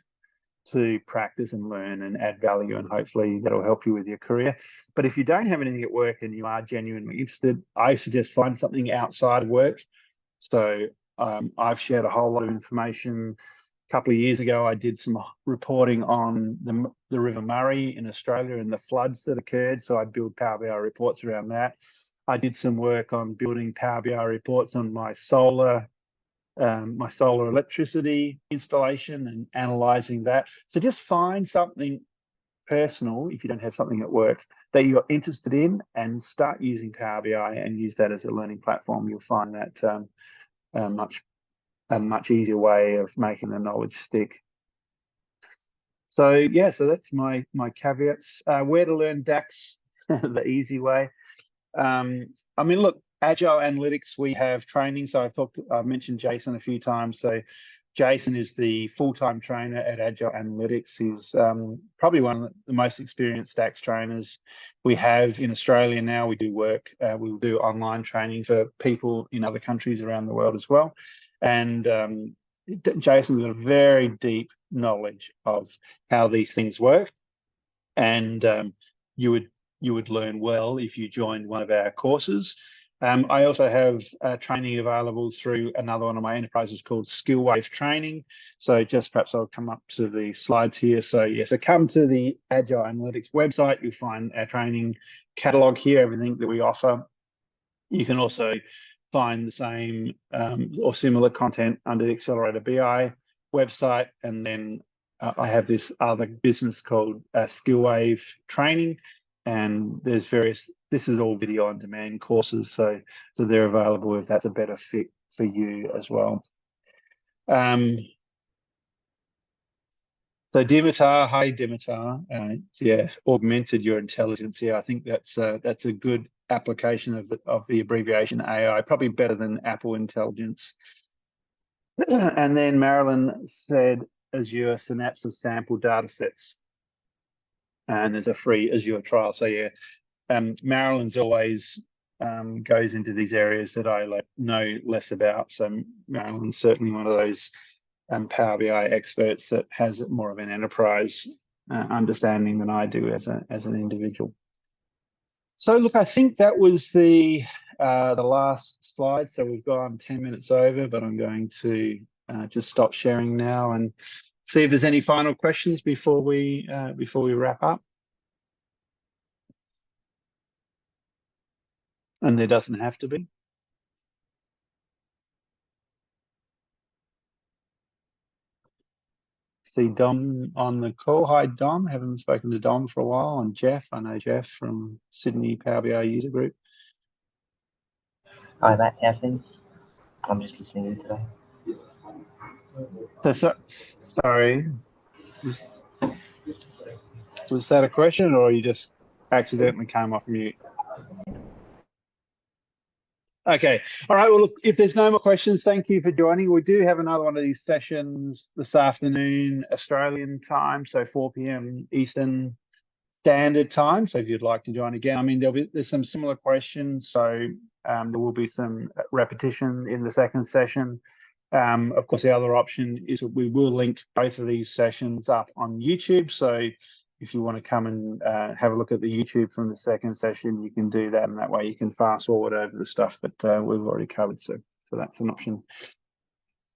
to practice and learn and add value, and hopefully that'll help you with your career. But if you don't have anything at work and you are genuinely interested, I suggest find something outside work. So I've shared a whole lot of information. A couple of years ago, I did some reporting on the River Murray in Australia and the floods that occurred. So I built Power BI reports around that. I did some work on building Power BI reports on my solar electricity installation and analyzing that. So just find something personal, if you don't have something at work, that you're interested in, and start using Power BI and use that as a learning platform. You'll find that a much easier way of making the knowledge stick. So yeah, so that's my caveats. Where to learn DAX the easy way. I mean, look, Agile Analytics, we have training. So I've mentioned Jason a few times. So Jason is the full-time trainer at Agile Analytics. He's probably one of the most experienced DAX trainers we have in Australia now. We do work, we'll do online training for people in other countries around the world as well. And Jason's got a very deep knowledge of how these things work. And you would learn well if you joined one of our courses. I also have training available through another one of my enterprises called Skill Wave Training. So just perhaps I'll come up to the slides here. So yeah, so come to the Agile Analytics website, you'll find our training catalog here, everything that we offer. You can also find the same or similar content under the Accelerator BI website. And then I have this other business called Skill Wave Training. And there's this is all video on demand courses, so they're available if that's a better fit for you as well. So Dimitar, hi Dimitar, yeah, augmented your intelligence here. I think that's a good application of the abbreviation AI, probably better than Apple Intelligence. And then Marilyn said Azure Synapse sample data sets. And there's a free Azure trial. So yeah, Marilyn's always goes into these areas that I know less about. So Marilyn's certainly one of those Power BI experts that has more of an enterprise understanding than I do as an individual. So look, I think that was the last slide. So we've gone 10 minutes over, but I'm going to just stop sharing now and see if there's any final questions before we wrap up. And there doesn't have to be. See Dom on the call. Hi, Dom. Haven't spoken to Dom for a while. And Jeff, I know Jeff from Sydney Power BI User Group. Hi, Matt. How's things? I'm just listening in today. So sorry, was that a question, or you just accidentally came off mute? Okay. All right. Well, look, if there's no more questions, thank you for joining. We do have another one of these sessions this afternoon, Australian time, so 4 p.m. Eastern Standard Time. So if you'd like to join again, I mean, there's some similar questions, so there will be some repetition in the second session. Of course, the other option is that we will link both of these sessions up on YouTube. So if you want to come and have a look at the YouTube from the second session, you can do that, and that way you can fast forward over the stuff that we've already covered. So that's an option.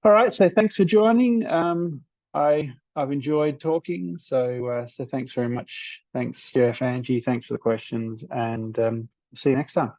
All right. So thanks for joining. I've enjoyed talking. So thanks very much. Thanks, Jeff, Angie. Thanks for the questions, and see you next time.